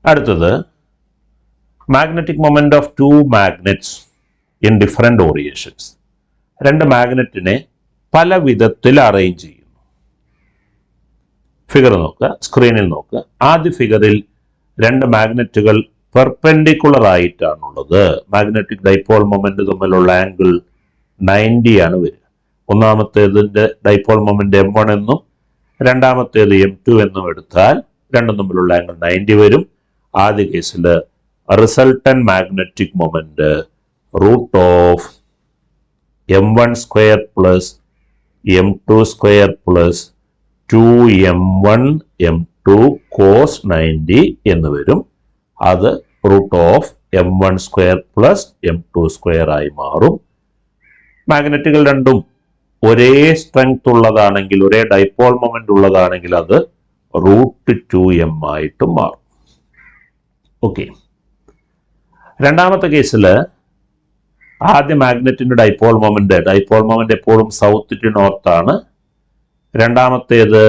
അടുത്തത് magnetic moment of 2 magnets in different orientations. 2 മാഗ്നറ്റിനെ പല വിധത്തിൽ അറേഞ്ച് ചെയ്യുന്നു. ഫിഗർ നോക്കുക, സ്ക്രീനിൽ നോക്കുക. ആദ്യ ഫിഗറിൽ 2 മാഗ്നറ്റുകൾ പെർപെൻഡിക്കുലർ ആയിട്ടാണുള്ളത്. മാഗ്നറ്റിക് ഡൈപോൾ മൊമെന്റ് തമ്മിലുള്ള ആംഗിൾ 90 ആണ് വരിക. ഒന്നാമത്തേതിന്റെ ഡൈപോൾ മൊമെന്റ് m1 എന്നും രണ്ടാമത്തേത് m2 എന്നും എടുത്താൽ രണ്ടും തമ്മിലുള്ള ആംഗിൾ 90 വരും. ആദ്യ കേസിൽ resultant magnetic moment root of m1 square plus m2 square plus 2m1 m2 cos 90 എന്ന് വരും. അത് root of m1 square plus m2 square ആയി മാറും. മാഗ്നറ്റുകൾ രണ്ടും ഒരേ സ്ട്രെങ്ത് ഉള്ളതാണെങ്കിൽ, ഒരേ ഡൈപോൾ മൊമെന്റ് ഉള്ളതാണെങ്കിൽ അത് √2m ആയിട്ട് മാറും. ഓക്കെ. രണ്ടാമത്തെ കേസിൽ ആദ്യ മാഗ്നറ്റിന്റെ ഡൈപോൾ മൊമെന്റ് എപ്പോഴും സൗത്ത് ടു നോർത്ത് ആണ്. രണ്ടാമത്തേത്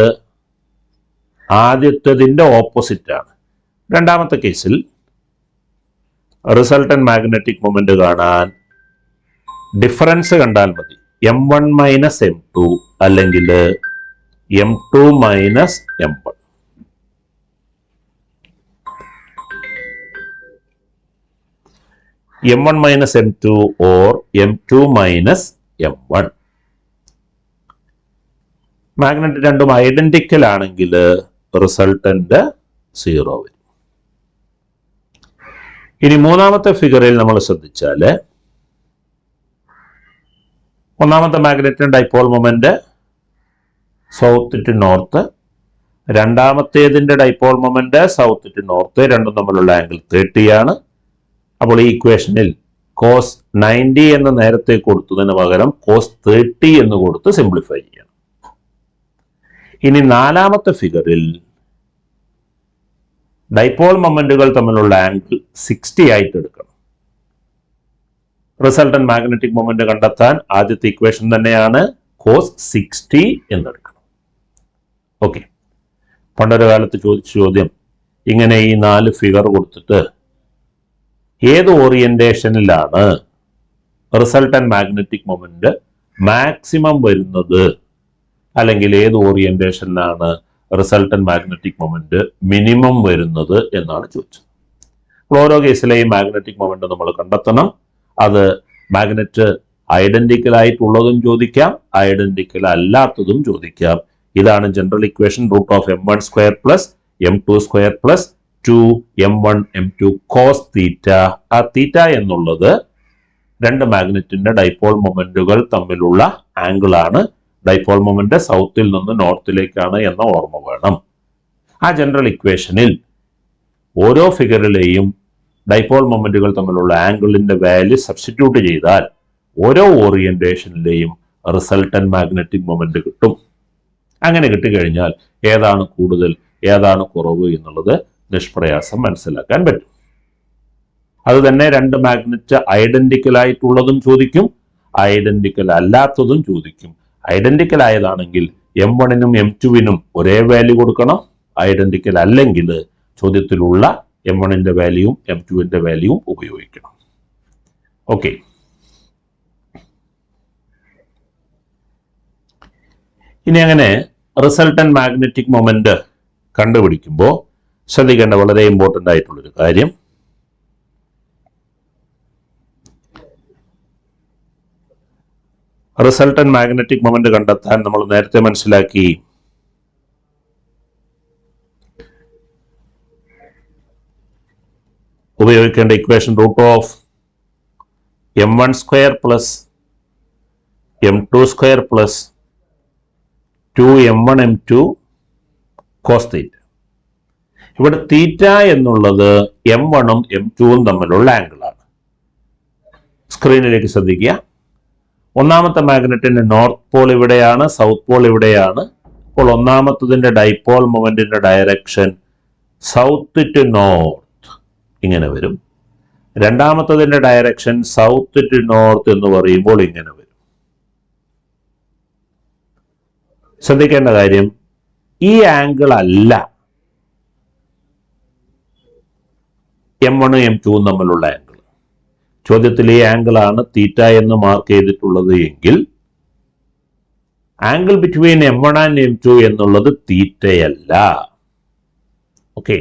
ആദ്യത്തേതിന്റെ ഓപ്പോസിറ്റ് ആണ്. രണ്ടാമത്തെ കേസിൽ റിസൾട്ടന്റ് മാഗ്നറ്റിക് മൊമെന്റ് കാണാൻ ഡിഫറൻസ് കണ്ടാൽ മതി. M1 മൈനസ് M2 അല്ലെങ്കിൽ M2 minus M1. M1 minus M2 or M2 minus M1. Magnet രണ്ടും ഐഡന്റിക്കൽ ആണെങ്കിൽ റിസൾട്ടന്റ് 0 വരും. ഇനി മൂന്നാമത്തെ ഫിഗറിൽ നമ്മൾ ശ്രദ്ധിച്ചാൽ ഒന്നാമത്തെ മാഗ്നറ്റിന്റെ dipole moment south to north, രണ്ടാമത്തേതിന്റെ dipole moment south to north, രണ്ടും തമ്മിലുള്ള ആംഗിൾ 30 ആണ്. അപ്പോൾ ഈ ഇക്വേഷനിൽ കോസ് 90 എന്ന് നേരത്തെ കൊടുത്തതിന് പകരം കോസ് 30 എന്ന് കൊടുത്ത് സിംപ്ലിഫൈ ചെയ്യണം. ഇനി നാലാമത്തെ ഫിഗറിൽ ഡൈപോൾ മൊമെന്റുകൾ തമ്മിലുള്ള ആംഗിൾ 60 ആയിട്ട് എടുക്കണം. റിസൾട്ടന്റ് മാഗ്നറ്റിക് മൊമെന്റ് കണ്ടെത്താൻ ആദ്യത്തെ ഇക്വേഷൻ തന്നെയാണ് കോസ് 60 എന്നെടുക്കണം. ഓക്കെ. പണ്ടൊരു കാലത്ത് ചോദിച്ച ചോദ്യം, ഇങ്ങനെ ഈ 4 ഫിഗർ കൊടുത്തിട്ട് ഏത് ഓറിയന്റേഷനിലാണ് റിസൾട്ടന്റ് മാഗ്നറ്റിക് മൊമെന്റ് മാക്സിമം വരുന്നത്, അല്ലെങ്കിൽ ഏത് ഓറിയന്റേഷനിലാണ് റിസൾട്ടന്റ് മാഗ്നറ്റിക് മൊമെന്റ് മിനിമം വരുന്നത് എന്നാണ് ചോദിച്ചത്. ഓരോ കേസിലെയും മാഗ്നറ്റിക് മൊമെന്റ് നമ്മൾ കണ്ടെത്തണം. അത് മാഗ്നറ്റ് ഐഡന്റിക്കൽ ആയിട്ടുള്ളതും ചോദിക്കാം, ഐഡന്റിക്കൽ അല്ലാത്തതും ചോദിക്കാം. ഇതാണ് general equation. Root of M1 square plus M2 square plus 2M1 M2 cos theta. ആ തീറ്റ എന്നുള്ളത് രണ്ട് മാഗ്നറ്റിന്റെ ഡൈപോൾ മൊമെന്റുകൾ തമ്മിലുള്ള ആംഗിൾ ആണ്. ഡൈപോൾ മൊമെന്റ് സൗത്തിൽ നിന്ന് നോർത്തിലേക്കാണ് എന്ന ഓർമ്മ വേണം. ആ ജനറൽ ഇക്വേഷനിൽ ഓരോ ഫിഗറിലെയും ഡൈപോൾ മൊമെന്റുകൾ തമ്മിലുള്ള ആംഗിളിന്റെ വാല്യൂ സബ്സ്റ്റിറ്റ്യൂട്ട് ചെയ്താൽ ഓരോ ഓറിയന്റേഷനിലെയും റിസൾട്ടന്റ് മാഗ്നറ്റിക് മൊമെന്റ് കിട്ടും. അങ്ങനെ കിട്ടിക്കഴിഞ്ഞാൽ ഏതാണ് കൂടുതൽ ഏതാണ് കുറവ് എന്നുള്ളത് നിഷ്പ്രയാസം മനസ്സിലാക്കാൻ പറ്റും. അത് തന്നെ രണ്ട് മാഗ്നറ്റ് ഐഡന്റിക്കൽ ആയിട്ടുള്ളതും ചോദിക്കും, ഐഡന്റിക്കൽ അല്ലാത്തതും ചോദിക്കും. ഐഡന്റിക്കൽ ആയതാണെങ്കിൽ M1നും M2നും ഒരേ വാല്യൂ കൊടുക്കണം. ഐഡന്റിക്കൽ അല്ലെങ്കിൽ ചോദ്യത്തിലുള്ള M1ന്റെ വാല്യൂവും M2ന്റെ വാല്യൂവും ഉപയോഗിക്കണം. ഓക്കെ. ഇനി അങ്ങനെ റിസൾട്ടന്റ് മാഗ്നറ്റിക് മൊമെന്റ് കണ്ടുപിടിക്കുമ്പോൾ ശ്രദ്ധിക്കേണ്ട വളരെ ഇമ്പോർട്ടൻ്റ് ആയിട്ടുള്ളൊരു കാര്യം, റിസൾട്ടന്റ് മാഗ്നറ്റിക് മൊമെന്റ് കണ്ടെത്താൻ നമ്മൾ നേരത്തെ മനസ്സിലാക്കി ഉപയോഗിക്കേണ്ട equation root of M1 square plus M2 square plus 2M1 M2 cos theta. ഇവിടെ തീറ്റ എന്നുള്ളത് M1ഉം M2ഉം തമ്മിലുള്ള ആംഗിളാണ്. സ്ക്രീനിലേക്ക് ശ്രദ്ധിക്കുക. ഒന്നാമത്തെ മാഗ്നറ്റിന്റെ നോർത്ത് പോൾ ഇവിടെയാണ്, സൗത്ത് പോൾ ഇവിടെയാണ്. അപ്പോൾ ഒന്നാമത്തതിന്റെ ഡൈപോൾ മൊമെന്റിന്റെ ഡയറക്ഷൻ സൗത്ത് ടു നോർത്ത് ഇങ്ങനെ വരും. രണ്ടാമത്തതിന്റെ ഡയറക്ഷൻ സൗത്ത് ടു നോർത്ത് എന്ന് പറയുമ്പോൾ ഇങ്ങനെ വരും. ശ്രദ്ധിക്കേണ്ട കാര്യം, ഈ ആംഗിൾ അല്ല M1ഉം M2ഉം തമ്മിലുള്ള ആംഗിൾ. ചോദ്യത്തിൽ ഈ ആംഗിൾ ആണ് തീറ്റ എന്ന് മാർക്ക് ചെയ്തിട്ടുള്ളത് എങ്കിൽ angle between M1 and M2 എന്നുള്ളത് തീറ്റയല്ല. ഓക്കെ.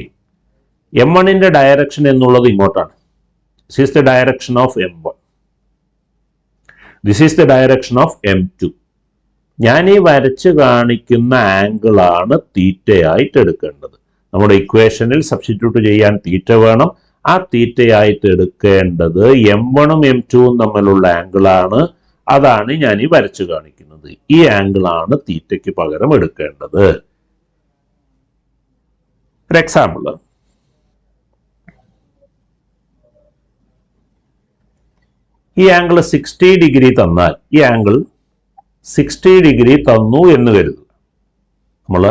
M1ന്റെ ഡയറക്ഷൻ എന്നുള്ളത് ഇങ്ങോട്ടാണ്. This is the direction of M1. This is the direction of M2. ഞാൻ ഈ വരച്ച് കാണിക്കുന്ന ആംഗിൾ ആണ് തീറ്റയായിട്ട് എടുക്കേണ്ടത്. നമ്മുടെ ഇക്വേഷനിൽ സബ്സ്റ്റിറ്റ്യൂട്ട് ചെയ്യാൻ തീറ്റ വേണം. ആ തീറ്റയായിട്ട് എടുക്കേണ്ടത് M1ഉം M2ഉം തമ്മിലുള്ള ആംഗിൾ ആണ്. അതാണ് ഞാൻ ഈ വരച്ചു കാണിക്കുന്നത്. ഈ ആംഗിൾ ആണ് തീറ്റയ്ക്ക് പകരം എടുക്കേണ്ടത്. ഒരു എക്സാമ്പിൾ, ഈ ആംഗിൾ 60 ഡിഗ്രി തന്നാൽ, ഈ ആംഗിൾ 60 ഡിഗ്രി തന്നു എന്ന് കരുതുക. നമ്മൾ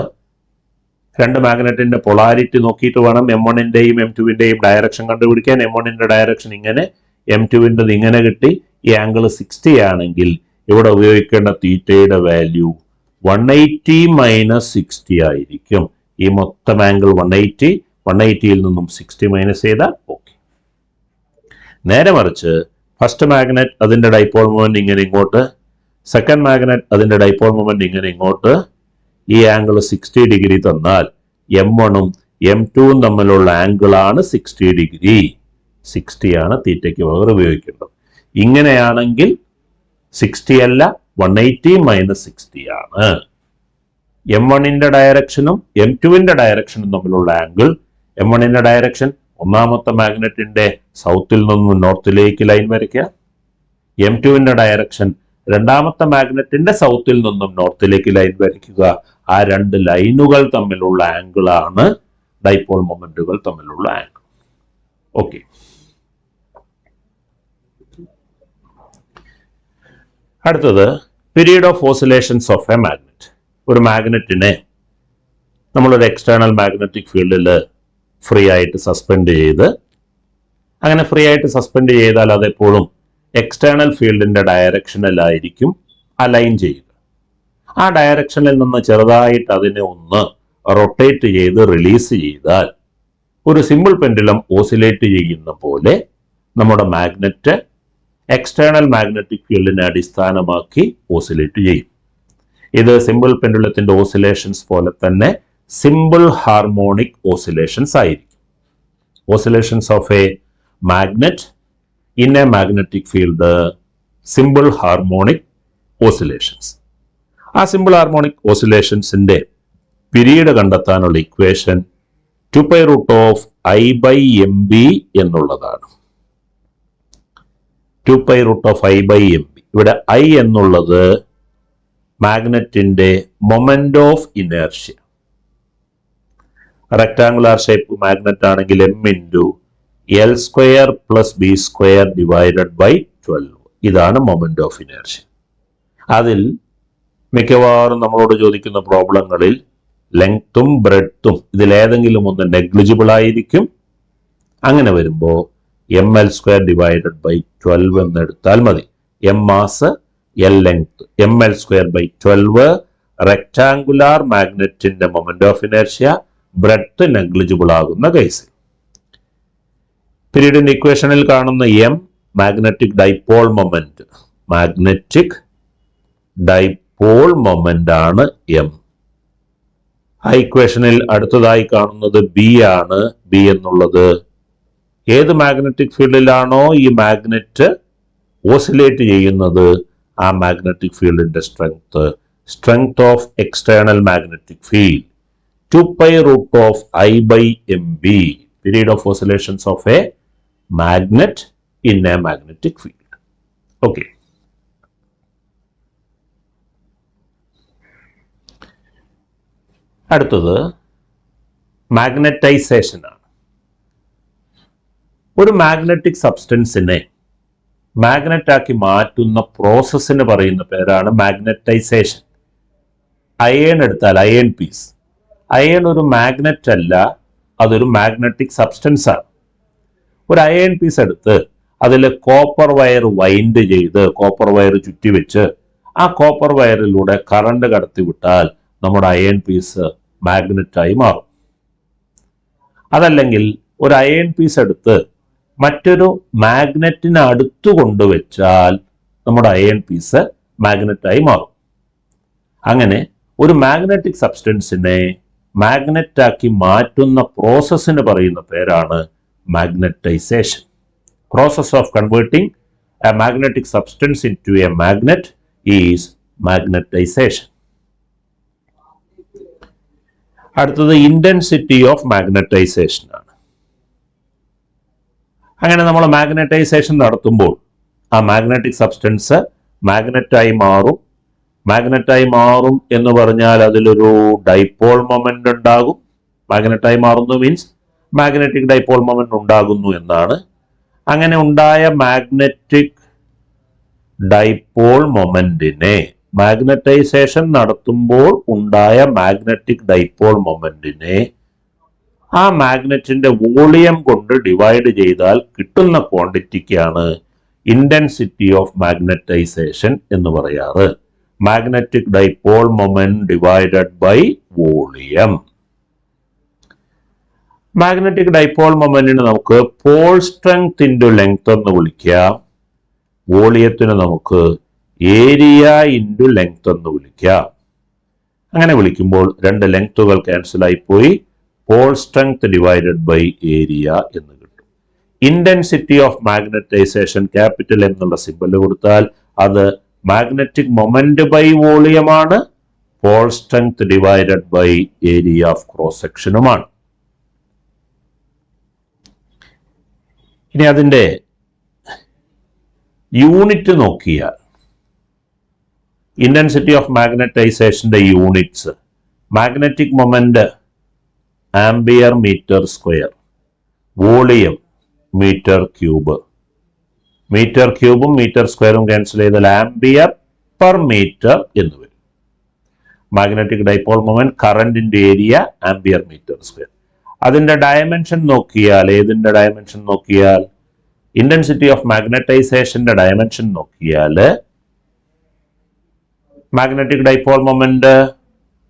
രണ്ട് മാഗ്നറ്റിന്റെ പൊളാരിറ്റി നോക്കിയിട്ട് വേണം M1ന്റെയും M2ന്റെയും ഡയറക്ഷൻ കണ്ടുപിടിക്കാൻ. M1ന്റെ ഡയറക്ഷൻ ഇങ്ങനെ, M2ന്റെത് ഇങ്ങനെ കിട്ടി. ഈ ആംഗിൾ 60 ആണെങ്കിൽ ഇവിടെ ഉപയോഗിക്കേണ്ട തീറ്റയുടെ വാല്യൂ 180 മൈനസ് 60 ആയിരിക്കും. ഈ മൊത്തം ആംഗിൾ 180, 180യിൽ നിന്നും 60 മൈനസ് ചെയ്താൽ ഓക്കെ. നേരെ മറിച്ച് ഫസ്റ്റ് മാഗ്നറ്റ് അതിന്റെ ഡൈപോൾ മൊമെന്റ് ഇങ്ങനെ ഇങ്ങോട്ട്, സെക്കൻഡ് മാഗ്നറ്റ് അതിന്റെ ഡൈപോൾ മൊമെന്റ് ഇങ്ങനെ ഇങ്ങോട്ട്. ഈ ആംഗിൾ 60 ഡിഗ്രി തന്നാൽ M1ഉം M2ഉം തമ്മിലുള്ള ആംഗിൾ ആണ് 60 ഡിഗ്രി. 60 ആണ് തീറ്റയ്ക്ക് പകരം ഉപയോഗിക്കേണ്ടത്. ഇങ്ങനെയാണെങ്കിൽ 60 അല്ല, 180 മൈനസ് 60 ആണ്. M1ന്റെ ഡയറക്ഷനും M2ന്റെ ഡയറക്ഷനും തമ്മിലുള്ള ആംഗിൾ, M1ന്റെ ഡയറക്ഷൻ ഒന്നാമത്തെ മാഗ്നറ്റിന്റെ സൗത്തിൽ നിന്നും നോർത്തിലേക്ക് ലൈൻ വരയ്ക്കുക. M2ന്റെ ഡയറക്ഷൻ രണ്ടാമത്തെ മാഗ്നറ്റിന്റെ സൗത്തിൽ നിന്നും നോർത്തിലേക്ക് ലൈൻ വരയ്ക്കുക. ആ രണ്ട് ലൈനുകൾ തമ്മിലുള്ള ആംഗിൾ ആണ് ഡൈപോൾ മൊമെന്റുകൾ തമ്മിലുള്ള ആംഗിൾ. ഓക്കെ. അടുത്തത് period of oscillations of a magnet. ഒരു മാഗ്നറ്റിനെ നമ്മളൊരു എക്സ്റ്റേണൽ മാഗ്നറ്റിക് ഫീൽഡിൽ ഫ്രീ ആയിട്ട് സസ്പെൻഡ് ചെയ്ത്, അങ്ങനെ ഫ്രീ ആയിട്ട് സസ്പെൻഡ് ചെയ്താൽ അതെപ്പോഴും എക്സ്റ്റേണൽ ഫീൽഡിന്റെ ഡയറക്ഷനിലായിരിക്കും അലൈൻ ചെയ്യുക. ആ ഡയറക്ഷനിൽ നിന്ന് ചെറുതായിട്ട് അതിനെ ഒന്ന് റൊട്ടേറ്റ് ചെയ്ത് റിലീസ് ചെയ്താൽ ഒരു സിമ്പിൾ പെൻഡുലം ഓസിലേറ്റ് ചെയ്യുന്ന പോലെ നമ്മുടെ മാഗ്നറ്റ് എക്സ്റ്റേണൽ മാഗ്നറ്റിക് ഫീൽഡിനെ അടിസ്ഥാനമാക്കി ഓസിലേറ്റ് ചെയ്യും. ഇത് സിമ്പിൾ പെൻഡുലത്തിന്റെ ഓസിലേഷൻസ് പോലെ തന്നെ സിമ്പിൾ ഹാർമോണിക് ഓസിലേഷൻസ് ആയിരിക്കും. Oscillations of a magnet in a magnetic field, simple harmonic oscillations. ആ സിമ്പിൾ ഹാർമോണിക് ഓസിലേഷൻസിന്റെ പീരീഡ് കണ്ടെത്താനുള്ള ഇക്വേഷൻ 2π√I/mb എന്നുള്ളതാണ്. 2π√I/mb. ഇവിടെ I എന്നുള്ളത് മാഗ്നറ്റിന്റെ moment of inertia. Rectangular shape magnet ആണെങ്കിൽ m×L² + b² ഡിവൈഡഡ് ബൈ 12. ഇതാണ് മൊമെന്റ് ഓഫ് ഇനേർഷ്യ. അതിൽ മിക്കവാറും നമ്മളോട് ചോദിക്കുന്ന പ്രോബ്ലങ്ങളിൽ ലെങ്ത്തും ബ്രെഡ്ത്തും ഇതിലേതെങ്കിലും ഒന്ന് നെഗ്ലിജിബിൾ ആയിരിക്കും. അങ്ങനെ വരുമ്പോൾ mL² ഡിവൈഡഡ് ബൈ 12 എന്നെടുത്താൽ മതി. m mass, L length, mL²/12 rectangular മാഗ്നറ്റിന്റെ moment of inertia, breadth negligible ആകുന്ന കേസിൽ. പീരീഡിന്റെ ഇക്വേഷനിൽ കാണുന്ന m magnetic dipole moment, magnetic dipole moment ആണ് m. ആ ഇക്വേഷനിൽ അടുത്തതായി കാണുന്നത് b ആണ്. b എന്നുള്ളത് ഏത് മാഗ്നറ്റിക് ഫീൽഡിലാണോ ഈ മാഗ്നറ്റ് ഓസിലേറ്റ് ചെയ്യുന്നത് ആ മാഗ്നറ്റിക് ഫീൽഡിന്റെ strength of external magnetic field. 2π√I/mb, period of oscillations of a magnet in a magnetic field. Okay. അടുത്തത് മാഗ്നറ്റൈസേഷൻ ആണ്. ഒരു മാഗ്നറ്റിക് സബ്സ്റ്റൻസിനെ മാഗ്നറ്റ് ആക്കി മാറ്റുന്ന പ്രോസസ്സിന് പറയുന്ന പേരാണ് മാഗ്നറ്റൈസേഷൻ. അയേൺ എടുത്താൽ അയേൺ പീസ്. അയേൺ ഒരു മാഗ്നറ്റ് അല്ല, അതൊരു മാഗ്നറ്റിക് സബ്സ്റ്റൻസ് ആണ്. ഒരു അയേൺ പീസ് എടുത്ത് അതിൽ കോപ്പർ വയർ വൈൻഡ് ചെയ്ത്, കോപ്പർ വയർ ചുറ്റിവെച്ച് ആ കോപ്പർ വയറിലൂടെ കറണ്ട് കടത്തിവിട്ടാൽ നമ്മുടെ അയേൺ പീസ് മാഗ്നറ്റായി മാറും. അതല്ലെങ്കിൽ ഒരു അയേൺ പീസ് എടുത്ത് മറ്റൊരു മാഗ്നറ്റിന് അടുത്ത് കൊണ്ടുവച്ചാൽ നമ്മുടെ അയേൺ പീസ് മാഗ്നറ്റായി മാറും. അങ്ങനെ ഒരു മാഗ്നറ്റിക് സബ്സ്റ്റൻസിനെ മാഗ്നറ്റാക്കി മാറ്റുന്ന പ്രോസസ്സിന് പറയുന്ന പേരാണ് magnetisation. Process of converting A magnetic substance into A magnet is magnetisation. അടുത്തത് ഇന്റൻസിറ്റി ഓഫ് മാഗ്നറ്റൈസേഷൻ ആണ്. അങ്ങനെ നമ്മൾ മാഗ്നറ്റൈസേഷൻ നടത്തുമ്പോൾ ആ മാഗ്നറ്റിക് സബ്സ്റ്റൻസ് മാഗ്നറ്റായി മാറും. മാഗ്നറ്റായി മാറും എന്ന് പറഞ്ഞാൽ അതിലൊരു ഡൈപോൾ മൊമെന്റ് ഉണ്ടാകും. മാഗ്നറ്റായി മാറുന്നു മീൻസ് മാഗ്നറ്റിക് ഡൈപോൾ മൊമെന്റ് ഉണ്ടാകുന്നു എന്നാണ്. അങ്ങനെ ഉണ്ടായ മാഗ്നറ്റിക് ഡൈപോൾ മൊമെന്റിനെ മാഗ്നറ്റൈസേഷൻ നടത്തുമ്പോൾ ഉണ്ടായ മാഗ്നറ്റിക് ഡൈപോൾ മൊമെന്റിനെ ആ മാഗ്നറ്റിന്റെ വോളിയം കൊണ്ട് ഡിവൈഡ് ചെയ്താൽ കിട്ടുന്ന ക്വാണ്ടിറ്റിക്കാണ് ഇന്റൻസിറ്റി ഓഫ് മാഗ്നറ്റൈസേഷൻ എന്ന് പറയാറ്. Magnetic dipole moment divided by volume. Magnetic dipole മൊമെന്റിന് നമുക്ക് പോൾ സ്ട്രെങ്ത് ഇൻറ്റു ലെങ്ത് എന്ന് വിളിക്കാം. വോളിയത്തിന് നമുക്ക് ഏരിയ ഇൻറ്റു ലെങ്ത് എന്ന് വിളിക്കാം. അങ്ങനെ വിളിക്കുമ്പോൾ രണ്ട് ലെങ്ത്തുകൾ ക്യാൻസൽ ആയിപ്പോയി. Pole strength divided by area എന്ന് കിട്ടും. ഇന്റൻസിറ്റി ഓഫ് മാഗ്നറ്റൈസേഷൻ ക്യാപിറ്റൽ എന്നുള്ള സിമ്പൽ കൊടുത്താൽ അത് മാഗ്നറ്റിക് മൊമെന്റ് ബൈ വോളിയമാണ്. Pole strength divided by area of cross സെക്ഷനുമാണ്. ഇനി അതിന്റെ യൂണിറ്റ് നോക്കിയാൽ ഇന്റൻസിറ്റി ഓഫ് മാഗ്നറ്റൈസേഷന്റെ units magnetic moment ampere metre square, volume metre cube. Metre ക്യൂബും മീറ്റർ സ്ക്വയറും ക്യാൻസൽ ചെയ്താൽ ആംബിയർ പെർ മീറ്റർ എന്ന് വരും. മാഗ്നറ്റിക് ഡൈപോൾ മൊമെന്റ് കറന്റിന്റെ ഏരിയ ആംബിയർ മീറ്റർ സ്ക്വയർ. അതിന്റെ ഡയമെൻഷൻ നോക്കിയാൽ, ഏതിന്റെ ഡയമെൻഷൻ നോക്കിയാൽ, ഇന്റൻസിറ്റി ഓഫ് മാഗ്നറ്റൈസേഷന്റെ ഡയമെൻഷൻ നോക്കിയാൽ magnetic dipole moment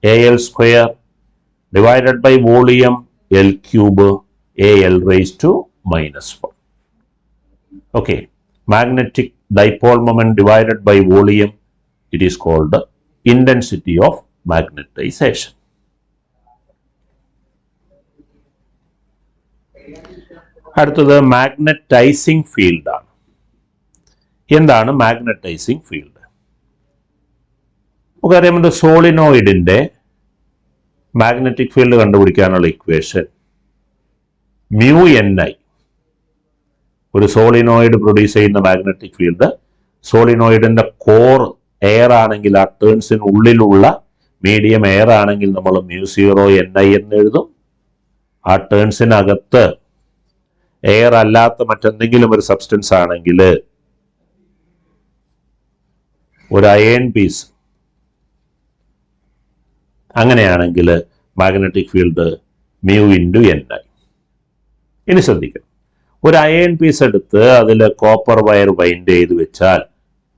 AL square divided by volume L cube AL raise to -1. Okay, magnetic dipole moment divided by volume, it is called intensity of magnetisation. അടുത്തത് magnetising field ആണ്. എന്താണ് magnetising field? നമുക്കറിയാം, ഒരു സോളിനോയിഡിന്റെ magnetic field കണ്ടുപിടിക്കാനുള്ള equation μNI. ഒരു solenoid produce ചെയ്യുന്ന magnetic field, സോളിനോയിഡിന്റെ കോർ എയർ ആണെങ്കിൽ ആ ടേൺസിനുള്ളിലുള്ള മീഡിയം എയർ ആണെങ്കിൽ നമ്മൾ μ0NI എന്ന് എഴുതും. ആ ടേൺസിനകത്ത് എയർ അല്ലാത്ത മറ്റെന്തെങ്കിലും ഒരു സബ്സ്റ്റൻസ് ആണെങ്കിൽ ഒരു അയൺ പീസ്, അങ്ങനെയാണെങ്കിൽ മാഗ്നറ്റിക് ഫീൽഡ് μ×NI. ഇനി ശ്രദ്ധിക്കണം, ഒരു അയൺ പീസ് എടുത്ത് അതിൽ കോപ്പർ വയർ വൈൻഡ് ചെയ്ത് വെച്ചാൽ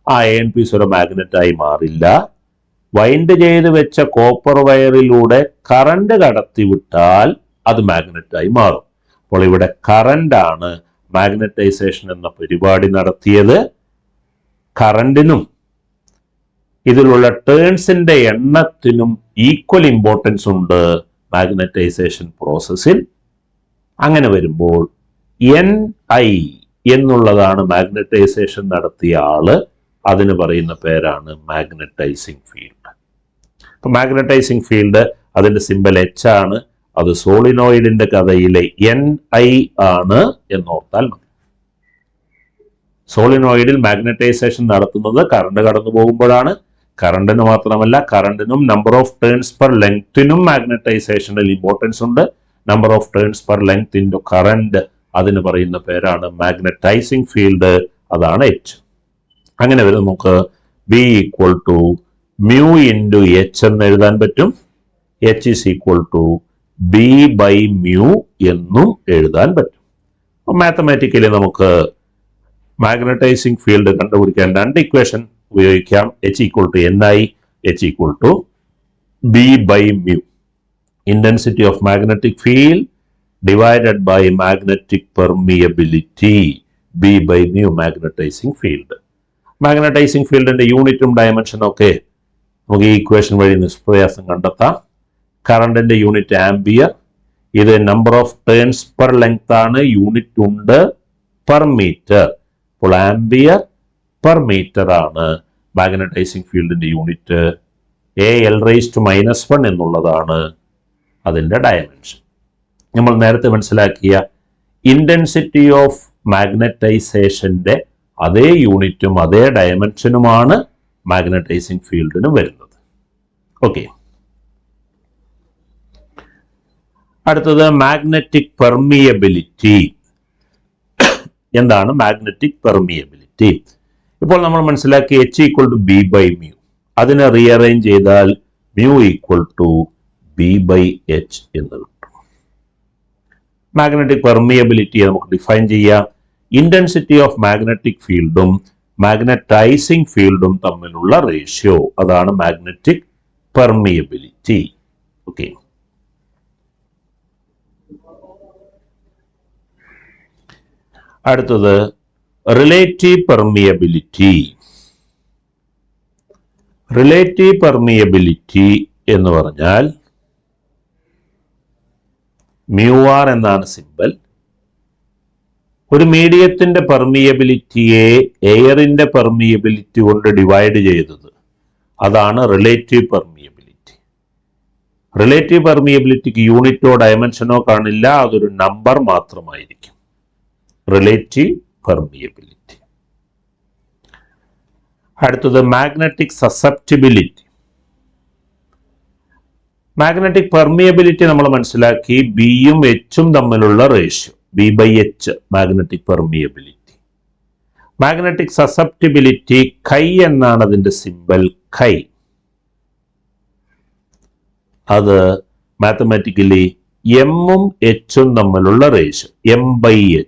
ആ അയൺ പീസ് ഒരു മാഗ്നറ്റായി മാറില്ല. വൈൻഡ് ചെയ്ത് വെച്ച കോപ്പർ വയറിലൂടെ കറണ്ട് കടത്തിവിട്ടാൽ അത് മാഗ്നറ്റായി മാറും. അപ്പോൾ ഇവിടെ കറണ്ട് ആണ് മാഗ്നറ്റൈസേഷൻ എന്ന പരിപാടി നടത്തിയത്. കറണ്ടിനും ഇതിലുള്ള ടേൺസിന്റെ എണ്ണത്തിനും ഈക്വൽ ഇമ്പോർട്ടൻസ് ഉണ്ട് മാഗ്നറ്റൈസേഷൻ പ്രോസസ്സിൽ. അങ്ങനെ വരുമ്പോൾ NI എന്നുള്ളതാണ് മാഗ്നറ്റൈസേഷൻ നടത്തിയ ആള്. അതിന് പറയുന്ന പേരാണ് മാഗ്നറ്റൈസിംഗ് ഫീൽഡ്. അപ്പൊ മാഗ്നറ്റൈസിംഗ് ഫീൽഡ് അതിന്റെ സിമ്പൽ H ആണ്. അത് സോളിനോയിഡിന്റെ കഥയിലെ NI ആണ് എന്നോർത്താൽ മതി. സോളിനോയിഡിൽ മാഗ്നറ്റൈസേഷൻ നടത്തുന്നത് കറണ്ട് കടന്നു പോകുമ്പോഴാണ്. കറണ്ടിന് മാത്രമല്ല, കറണ്ടിനും നമ്പർ ഓഫ് ടേൺസ് പെർ ലെങ്തിനും മാഗ്നറ്റൈസേഷനിൽ ഇമ്പോർട്ടൻസ് ഉണ്ട്. Number of turns per length into current, അതിന് പറയുന്ന പേരാണ് മാഗ്നറ്റൈസിംഗ് ഫീൽഡ്. അതാണ് H. അങ്ങനെ വരും നമുക്ക് B = μ×H എന്ന് എഴുതാൻ പറ്റും. H = B/μ എന്നും എഴുതാൻ പറ്റും. അപ്പൊ മാത്തമാറ്റിക്കലി നമുക്ക് മാഗ്നറ്റൈസിംഗ് ഫീൽഡ് കണ്ടുപിടിക്കാൻ രണ്ട് ഇക്വേഷൻ ഉപയോഗിക്കാം. H = NI, H = B/μ. Intensity of magnetic field divided by magnetic permeability, B/μ magnetizing field. Magnetising ഫീൽഡിന്റെ യൂണിറ്റും ഡയമെൻഷനും ഒക്കെ നമുക്ക് ഈ ഇക്വേഷൻ വഴി നിഷ്പ്രയാസം കണ്ടെത്താം. കറണ്ടിന്റെ യൂണിറ്റ് ആംബിയർ, ഇത് number of turns per length ആണ്, യൂണിറ്റ് ഉണ്ട് പെർ മീറ്റർ. അപ്പോൾ ആംബിയർ പെർ മീറ്റർ ആണ് മാഗ്നറ്റൈസിംഗ് ഫീൽഡിന്റെ യൂണിറ്റ്. AL⁻⁻1 എന്നുള്ളതാണ് അതിന്റെ ഡയമെൻഷൻ. നമ്മൾ നേരത്തെ മനസ്സിലാക്കിയ ഇന്റൻസിറ്റി ഓഫ് മാഗ്നറ്റൈസേഷന്റെ അതേ യൂണിറ്റും അതേ ഡയമെൻഷനുമാണ് മാഗ്നറ്റൈസിംഗ് ഫീൽഡിന് വരുന്നത്. ഓക്കെ, അടുത്തത് മാഗ്നറ്റിക് പെർമിയബിലിറ്റി. എന്താണ് മാഗ്നറ്റിക് പെർമിയബിലിറ്റി? ഇപ്പോൾ നമ്മൾ മനസ്സിലാക്കി H = B/μ. അതിനെ റീഅറേഞ്ച് ചെയ്താൽ mu ഈക്വൽ ടു B/H എന്ന് കിട്ടും. മാഗ്നറ്റിക് പെർമിയബിലിറ്റിയെ നമുക്ക് ഡിഫൈൻ ചെയ്യാം. ഇന്റൻസിറ്റി ഓഫ് മാഗ്നറ്റിക് ഫീൽഡും മാഗ്നറ്റൈസിംഗ് ഫീൽഡും തമ്മിലുള്ള റേഷ്യോ, അതാണ് മാഗ്നറ്റിക് പെർമിയബിലിറ്റി. ഓക്കെ, അടുത്തത് റിലേറ്റീവ് പെർമിയബിലിറ്റി. റിലേറ്റീവ് പെർമിയബിലിറ്റി എന്ന് പറഞ്ഞാൽ μr എന്നാണ് സിമ്പൽ. ഒരു മീഡിയത്തിന്റെ പെർമിയബിലിറ്റിയെ എയറിന്റെ പെർമിയബിലിറ്റി കൊണ്ട് ഡിവൈഡ് ചെയ്തത്, അതാണ് റിലേറ്റീവ് പെർമിയബിലിറ്റി. റിലേറ്റീവ് പെർമിയബിലിറ്റിക്ക് യൂണിറ്റോ ഡയമെൻഷനോ കാണില്ല, അതൊരു നമ്പർ മാത്രമായിരിക്കും. Relative permeability. അടുത്തത് മാഗ്നറ്റിക് സസെപ്റ്റിബിലിറ്റി. മാഗ്നറ്റിക് പെർമിയബിലിറ്റി നമ്മൾ മനസ്സിലാക്കി, ബിയും എച്ചും തമ്മിലുള്ള ratio, B/H magnetic permeability. Magnetic susceptibility കൈ എന്നാണ് അതിന്റെ സിമ്പൽ, കൈ. അത് മാത്തമാറ്റിക്കലി എമ്മും എച്ചും തമ്മിലുള്ള ratio, M/H.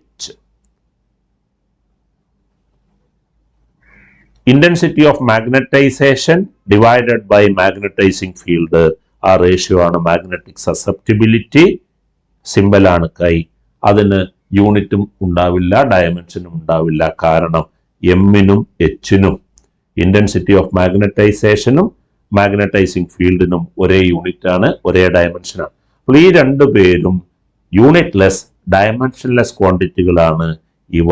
Intensity of magnetisation divided by magnetising field, ആ റേഷ്യോ ആണ് മാഗ്നറ്റിക് സസെപ്റ്റിബിലിറ്റി. സിമ്പലാണ് കൈ. അതിന് യൂണിറ്റും ഉണ്ടാവില്ല, ഡയമെൻഷനും ഉണ്ടാവില്ല. കാരണം എമ്മിനും എച്ചിനും ഇന്റൻസിറ്റി ഓഫ് മാഗ്നറ്റൈസേഷനും മാഗ്നറ്റൈസിംഗ് ഫീൽഡിനും ഒരേ യൂണിറ്റ് ആണ്, ഒരേ ഡയമെൻഷനാണ്. അപ്പോൾ ഈ രണ്ടു പേരും യൂണിറ്റ്ലെസ്, ഡയമെൻഷൻലെസ് ക്വാണ്ടിറ്റികളാണ്. ഇവ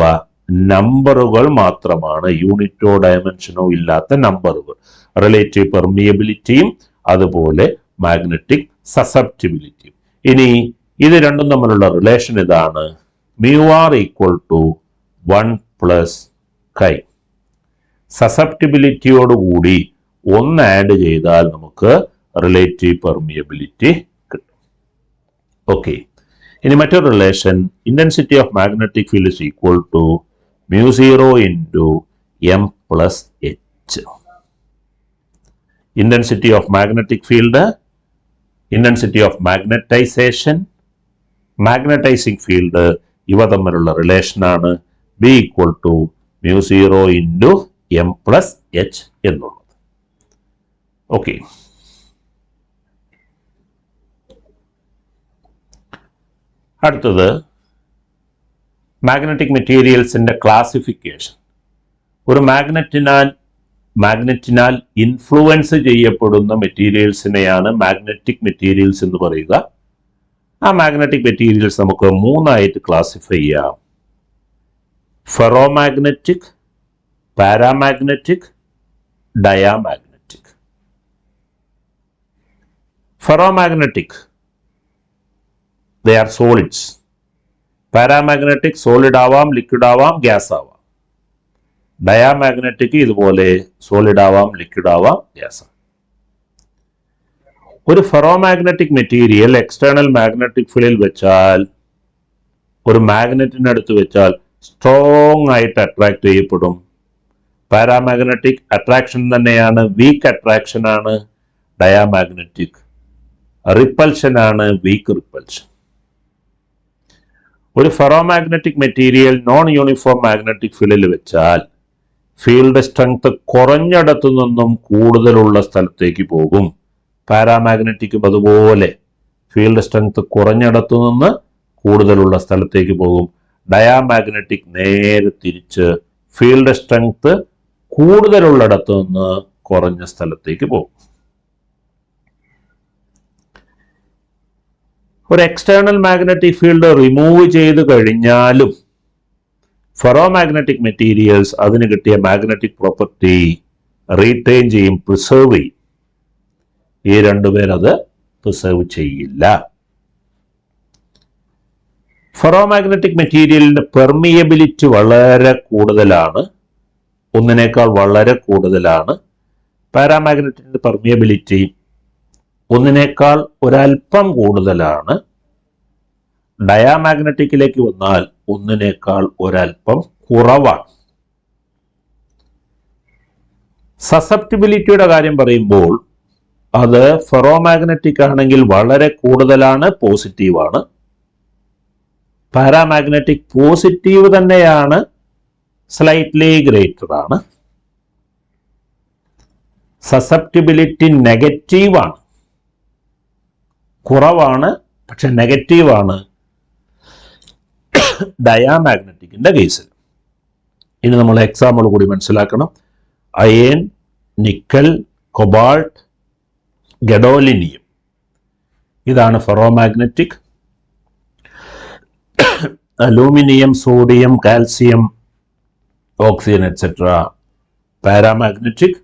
നമ്പറുകൾ മാത്രമാണ്, യൂണിറ്റോ ഡയമെൻഷനോ ഇല്ലാത്ത നമ്പറുകൾ. റിലേറ്റീവ് പെർമിയബിലിറ്റിയും അതുപോലെ മാഗ്നറ്റിക് സസെപ്റ്റിബിലിറ്റിയും. ഇനി ഇത് രണ്ടും തമ്മിലുള്ള റിലേഷൻ ഇതാണ്, μr ഈക്വൽ ടു 1 പ്ലസ് കൈ. സസെപ്റ്റിബിലിറ്റിയോടുകൂടി 1 ആഡ് ചെയ്താൽ നമുക്ക് റിലേറ്റീവ് പെർമിയബിലിറ്റി കിട്ടും. ഓക്കെ, ഇനി മറ്റൊരു relation, intensity of magnetic field is equal to μ0 into M plus H. Intensity of magnetic field, intensity of magnetization, magnetizing field, ഇവ തമ്മിലുള്ള റിലേഷനാണ് B equal to μ0 into M plus H എന്നുള്ളത്. Okay, അടുത്തത് magnetic മെറ്റീരിയൽസിന്റെ classification. ഒരു മാഗ്നറ്റിനാൽ influence ചെയ്യപ്പെടുന്ന മെറ്റീരിയൽസിനെയാണ് magnetic materials എന്ന് പറയുക. ആ മാഗ്നറ്റിക് മെറ്റീരിയൽസ് നമുക്ക് 3 ആയിട്ട് ക്ലാസിഫൈ ചെയ്യാം. Ferromagnetic, paramagnetic, diamagnetic. Ferromagnetic, they are solids. Paramagnetic solid ആവാം, ലിക്വിഡ് ആവാം, ഗ്യാസ് ആവാം. ഡയാമാഗ്നറ്റിക് ഇതുപോലെ സോളിഡ് ആവാം, ലിക്വിഡ് ആവാം, ഗ്യാസ് ആവാം. ഒരു ഫെറോമാഗ്നറ്റിക് മെറ്റീരിയൽ എക്സ്റ്റേണൽ മാഗ്നറ്റിക് ഫീൽഡിൽ വെച്ചാൽ, ഒരു മാഗ്നറ്റിനടുത്ത് വെച്ചാൽ സ്ട്രോങ് ആയിട്ട് അട്രാക്ട് ചെയ്യപ്പെടും. പാരാമാഗ്നറ്റിക് അട്രാക്ഷൻ തന്നെയാണ്, വീക്ക് അട്രാക്ഷൻ ആണ്. ഡയാമാഗ്നറ്റിക് റിപ്പൽഷൻ ആണ്, വീക്ക് റിപ്പൽഷൻ. ഒരു ferromagnetic material non uniform magnetic ഫീൽഡിൽ വെച്ചാൽ ഫീൽഡ് സ്ട്രെങ്ത് കുറഞ്ഞിടത്തു നിന്നും കൂടുതലുള്ള സ്ഥലത്തേക്ക് പോകും. പാരാമാഗ്നറ്റിക്കും അതുപോലെ ഫീൽഡ് സ്ട്രെങ്ത് കുറഞ്ഞിടത്തു നിന്ന് കൂടുതലുള്ള സ്ഥലത്തേക്ക് പോകും. ഡയാമാഗ്നറ്റിക് നേരെ തിരിച്ച് ഫീൽഡ് സ്ട്രെങ്ത് കൂടുതലുള്ളിടത്തു നിന്ന് കുറഞ്ഞ സ്ഥലത്തേക്ക് പോകും. ഒരു എക്സ്റ്റേണൽ മാഗ്നറ്റിക് ഫീൽഡ് റിമൂവ് ചെയ്ത് കഴിഞ്ഞാലും ഫെറോമാഗ്നറ്റിക് മെറ്റീരിയൽസ് അതിന് കിട്ടിയ മാഗ്നറ്റിക് പ്രോപ്പർട്ടി റീറ്റെയിൻ ചെയ്യും, പ്രിസർവ് ചെയ്യും. ഈ രണ്ടുപേരത് പ്രിസർവ് ചെയ്യില്ല. ഫെറോമാഗ്നറ്റിക് മെറ്റീരിയലിന്റെ പെർമിയബിലിറ്റി വളരെ കൂടുതലാണ്, ഒന്നിനേക്കാൾ വളരെ കൂടുതലാണ്. പാരാമാഗ്നറ്റിന്റെ പെർമിയബിലിറ്റി ഒന്നിനേക്കാൾ ഒരൽപ്പം കൂടുതലാണ്. ഡയാമാഗ്നറ്റിക്കിലേക്ക് വന്നാൽ ഒന്നിനേക്കാൾ ഒരൽപ്പം കുറവാണ്. സസെപ്റ്റിബിലിറ്റിയുടെ കാര്യം പറയുമ്പോൾ അത് ഫെറോമാഗ്നറ്റിക് ആണെങ്കിൽ വളരെ കൂടുതലാണ്, പോസിറ്റീവാണ്. പാരാമാഗ്നറ്റിക് പോസിറ്റീവ് തന്നെയാണ്, സ്ലൈറ്റ്ലി ഗ്രേറ്റർ ആണ്. സസെപ്റ്റിബിലിറ്റി നെഗറ്റീവാണ്, കുറവാണ്, പക്ഷെ നെഗറ്റീവാണ് ഡയാമാഗ്നറ്റിക്കിന്റെ കേസിൽ. ഇനി നമ്മൾ എക്സാമ്പിൾ കൂടി മനസ്സിലാക്കണം. അയൺ, നിക്കൽ, കൊബാൾട്ട്, ഗഡോലിനിയം, ഇതാണ് ferromagnetic. Aluminium, sodium, calcium, oxygen etcetera paramagnetic.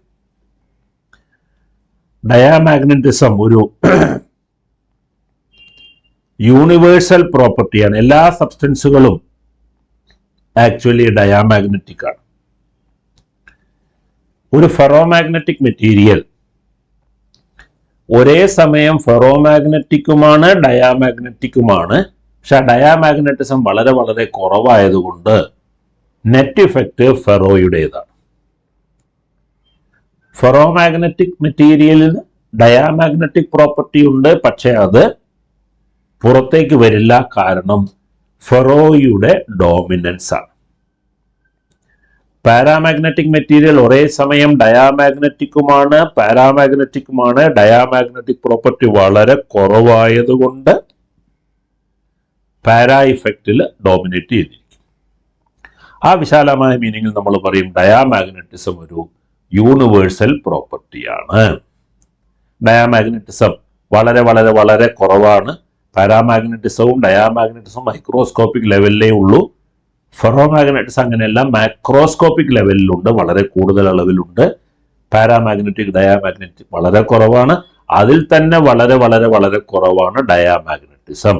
Diamagnetism ഒരു യൂണിവേഴ്സൽ പ്രോപ്പർട്ടിയാണ്. എല്ലാ സബ്സ്റ്റൻസുകളും ആക്ച്വലി ഡയാമാഗ്നറ്റിക് ആണ്. ഒരു ഫെറോമാഗ്നറ്റിക് മെറ്റീരിയൽ ഒരേ സമയം ഫെറോമാഗ്നറ്റിക്കുമാണ് ഡയാമാഗ്നറ്റിക്കുമാണ്. പക്ഷെ ആ ഡയാമാഗ്നറ്റിസം വളരെ വളരെ കുറവായതുകൊണ്ട് നെറ്റ് ഇഫക്റ്റ് ഫെറോയുടേതാണ്. ഫെറോമാഗ്നറ്റിക് മെറ്റീരിയലിന് ഡയാമാഗ്നറ്റിക് പ്രോപ്പർട്ടി ഉണ്ട്, പക്ഷെ അത് പുറത്തേക്ക് വരില്ല, കാരണം ഫെറോയുടെ ഡോമിനൻസ് ആണ്. പാരാമാഗ്നറ്റിക് മെറ്റീരിയൽ ഒരേ സമയം ഡയാമാഗ്നറ്റിക്കുമാണ് പാരാമാഗ്നറ്റിക്കുമാണ്. ഡയാമാഗ്നറ്റിക് പ്രോപ്പർട്ടി വളരെ കുറവായതുകൊണ്ട് പാരാ ഇഫക്റ്റിൽ ഡോമിനേറ്റ് ചെയ്തിരിക്കും. ആ വിശാലമായ മീനിങ്ങിൽ നമ്മൾ പറയും ഡയാമാഗ്നറ്റിസം ഒരു യൂണിവേഴ്സൽ പ്രോപ്പർട്ടിയാണ്. ഡയാമാഗ്നറ്റിസം വളരെ വളരെ വളരെ കുറവാണ്. പാരാമാഗ്നറ്റിസവും ഡയാമാഗ്നറ്റിസവും മൈക്രോസ്കോപ്പിക് ലെവലിലേ ഉള്ളൂ. ഫെറോമാഗ്നറ്റിസം അങ്ങനെയല്ല, മാക്രോസ്കോപ്പിക് ലെവലിലുണ്ട്, വളരെ കൂടുതൽ അളവിലുണ്ട്. പാരാമാഗ്നറ്റിക്, ഡയാമാഗ്നറ്റിക് വളരെ കുറവാണ്. അതിൽ തന്നെ വളരെ വളരെ വളരെ കുറവാണ് ഡയാമാഗ്നറ്റിസം.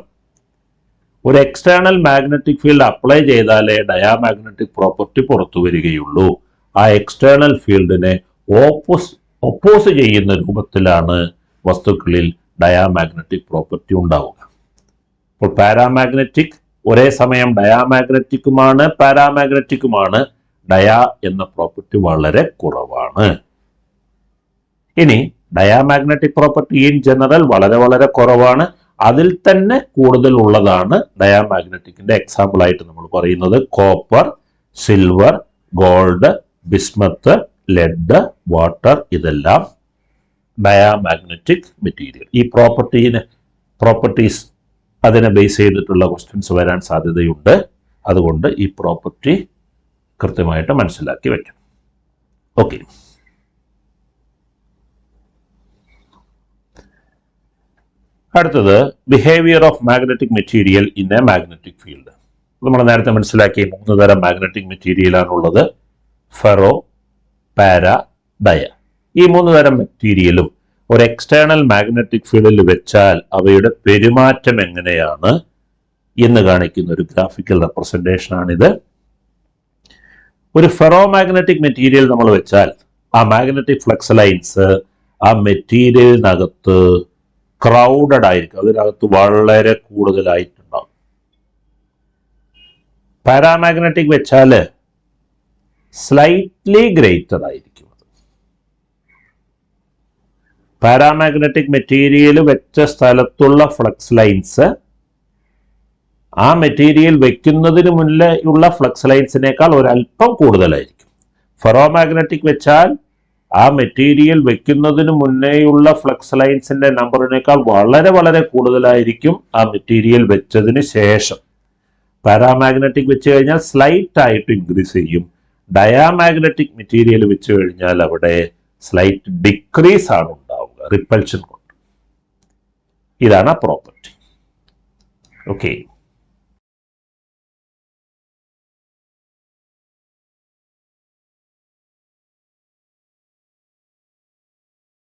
ഒരു എക്സ്റ്റേണൽ മാഗ്നറ്റിക് ഫീൽഡ് അപ്ലൈ ചെയ്താലേ ഡയാമാഗ്നറ്റിക് പ്രോപ്പർട്ടി പുറത്തു വരികയുള്ളൂ. ആ എക്സ്റ്റേണൽ ഫീൽഡിനെ ഒപ്പോസ് ചെയ്യുന്ന രൂപത്തിലാണ് വസ്തുക്കളിൽ ഡയാമാഗ്നറ്റിക് പ്രോപ്പർട്ടി ഉണ്ടാവുക. അപ്പോൾ പാരാമാഗ്നറ്റിക് ഒരേ സമയം ഡയാമാഗ്നറ്റിക്കുമാണ് പാരാമാഗ്നറ്റിക്കുമാണ്. ഡയാ എന്ന പ്രോപ്പർട്ടി വളരെ കുറവാണ്. ഇനി ഡയാമാഗ്നറ്റിക് പ്രോപ്പർട്ടി ഇൻ ജനറൽ വളരെ വളരെ കുറവാണ്. അതിൽ തന്നെ കൂടുതൽ ഉള്ളതാണ് ഡയാമാഗ്നറ്റിക്കിന്റെ എക്സാമ്പിൾ ആയിട്ട് നമ്മൾ പറയുന്നത് copper, silver, gold, bismuth, lead, water, ഇതെല്ലാം ഡയാമാഗ്നറ്റിക് മെറ്റീരിയൽ. ഈ പ്രോപ്പർട്ടീസ് അതിനെ ബേസ് ചെയ്തിട്ടുള്ള ക്വസ്റ്റ്യൻസ് വരാൻ സാധ്യതയുണ്ട്. അതുകൊണ്ട് ഈ പ്രോപ്പർട്ടി കൃത്യമായിട്ട് മനസ്സിലാക്കി വെക്കണം. ഓക്കെ, അടുത്തത് behaviour of magnetic material in a magnetic field. നമ്മൾ നേരത്തെ മനസ്സിലാക്കിയ 3 തരം മാഗ്നറ്റിക് മെറ്റീരിയലാണുള്ളത്: ഫെറോ, പാര, ഡയ. ഈ 3 തരം മെറ്റീരിയലും ഒരു എക്സ്റ്റേണൽ മാഗ്നറ്റിക് ഫീൽഡിൽ വെച്ചാൽ അവയുടെ പെരുമാറ്റം എങ്ങനെയാണ് എന്ന് കാണിക്കുന്ന ഒരു ഗ്രാഫിക്കൽ റെപ്രസെന്റേഷൻ ആണിത്. ഒരു ഫെറോ മാഗ്നറ്റിക് മെറ്റീരിയൽ നമ്മൾ വെച്ചാൽ ആ മാഗ്നറ്റിക് ഫ്ലക്സ് ലൈൻസ് ആ മെറ്റീരിയലിനകത്ത് ക്രൗഡഡ് ആയിരിക്കും, അതിനകത്ത് വളരെ കൂടുതലായിട്ടുണ്ടാവും. പാരാമാഗ്നറ്റിക് വെച്ചാൽ സ്ലൈറ്റ്ലി ഗ്രേറ്റർ ആയിരിക്കും. പാരാമാഗ്നറ്റിക് മെറ്റീരിയൽ വെച്ച സ്ഥലത്തുള്ള ഫ്ലക്സ് ലൈൻസ് ആ മെറ്റീരിയൽ വെക്കുന്നതിന് മുന്നേ ഉള്ള ഫ്ലക്സ് ലൈൻസിനേക്കാൾ ഒരല്പം കൂടുതലായിരിക്കും. ഫെറോമാഗ്നറ്റിക് വെച്ചാൽ ആ മെറ്റീരിയൽ വെക്കുന്നതിന് മുന്നേയുള്ള ഫ്ലക്സ് ലൈൻസിന്റെ നമ്പറിനേക്കാൾ വളരെ വളരെ കൂടുതലായിരിക്കും ആ മെറ്റീരിയൽ വെച്ചതിന് ശേഷം. പാരാമാഗ്നറ്റിക് വെച്ച് കഴിഞ്ഞാൽ സ്ലൈറ്റ് ആയിട്ട് ഇൻക്രീസ് ചെയ്യും. ഡയാമാഗ്നറ്റിക് മെറ്റീരിയൽ വെച്ച് കഴിഞ്ഞാൽ അവിടെ സ്ലൈറ്റ് ഡിക്രീസ് ആണ് ഉണ്ടാവുക, റിപ്പൽഷൻ കൊണ്ട്. ഇതാണ് ആ പ്രോപ്പർട്ടി. ഓക്കെ.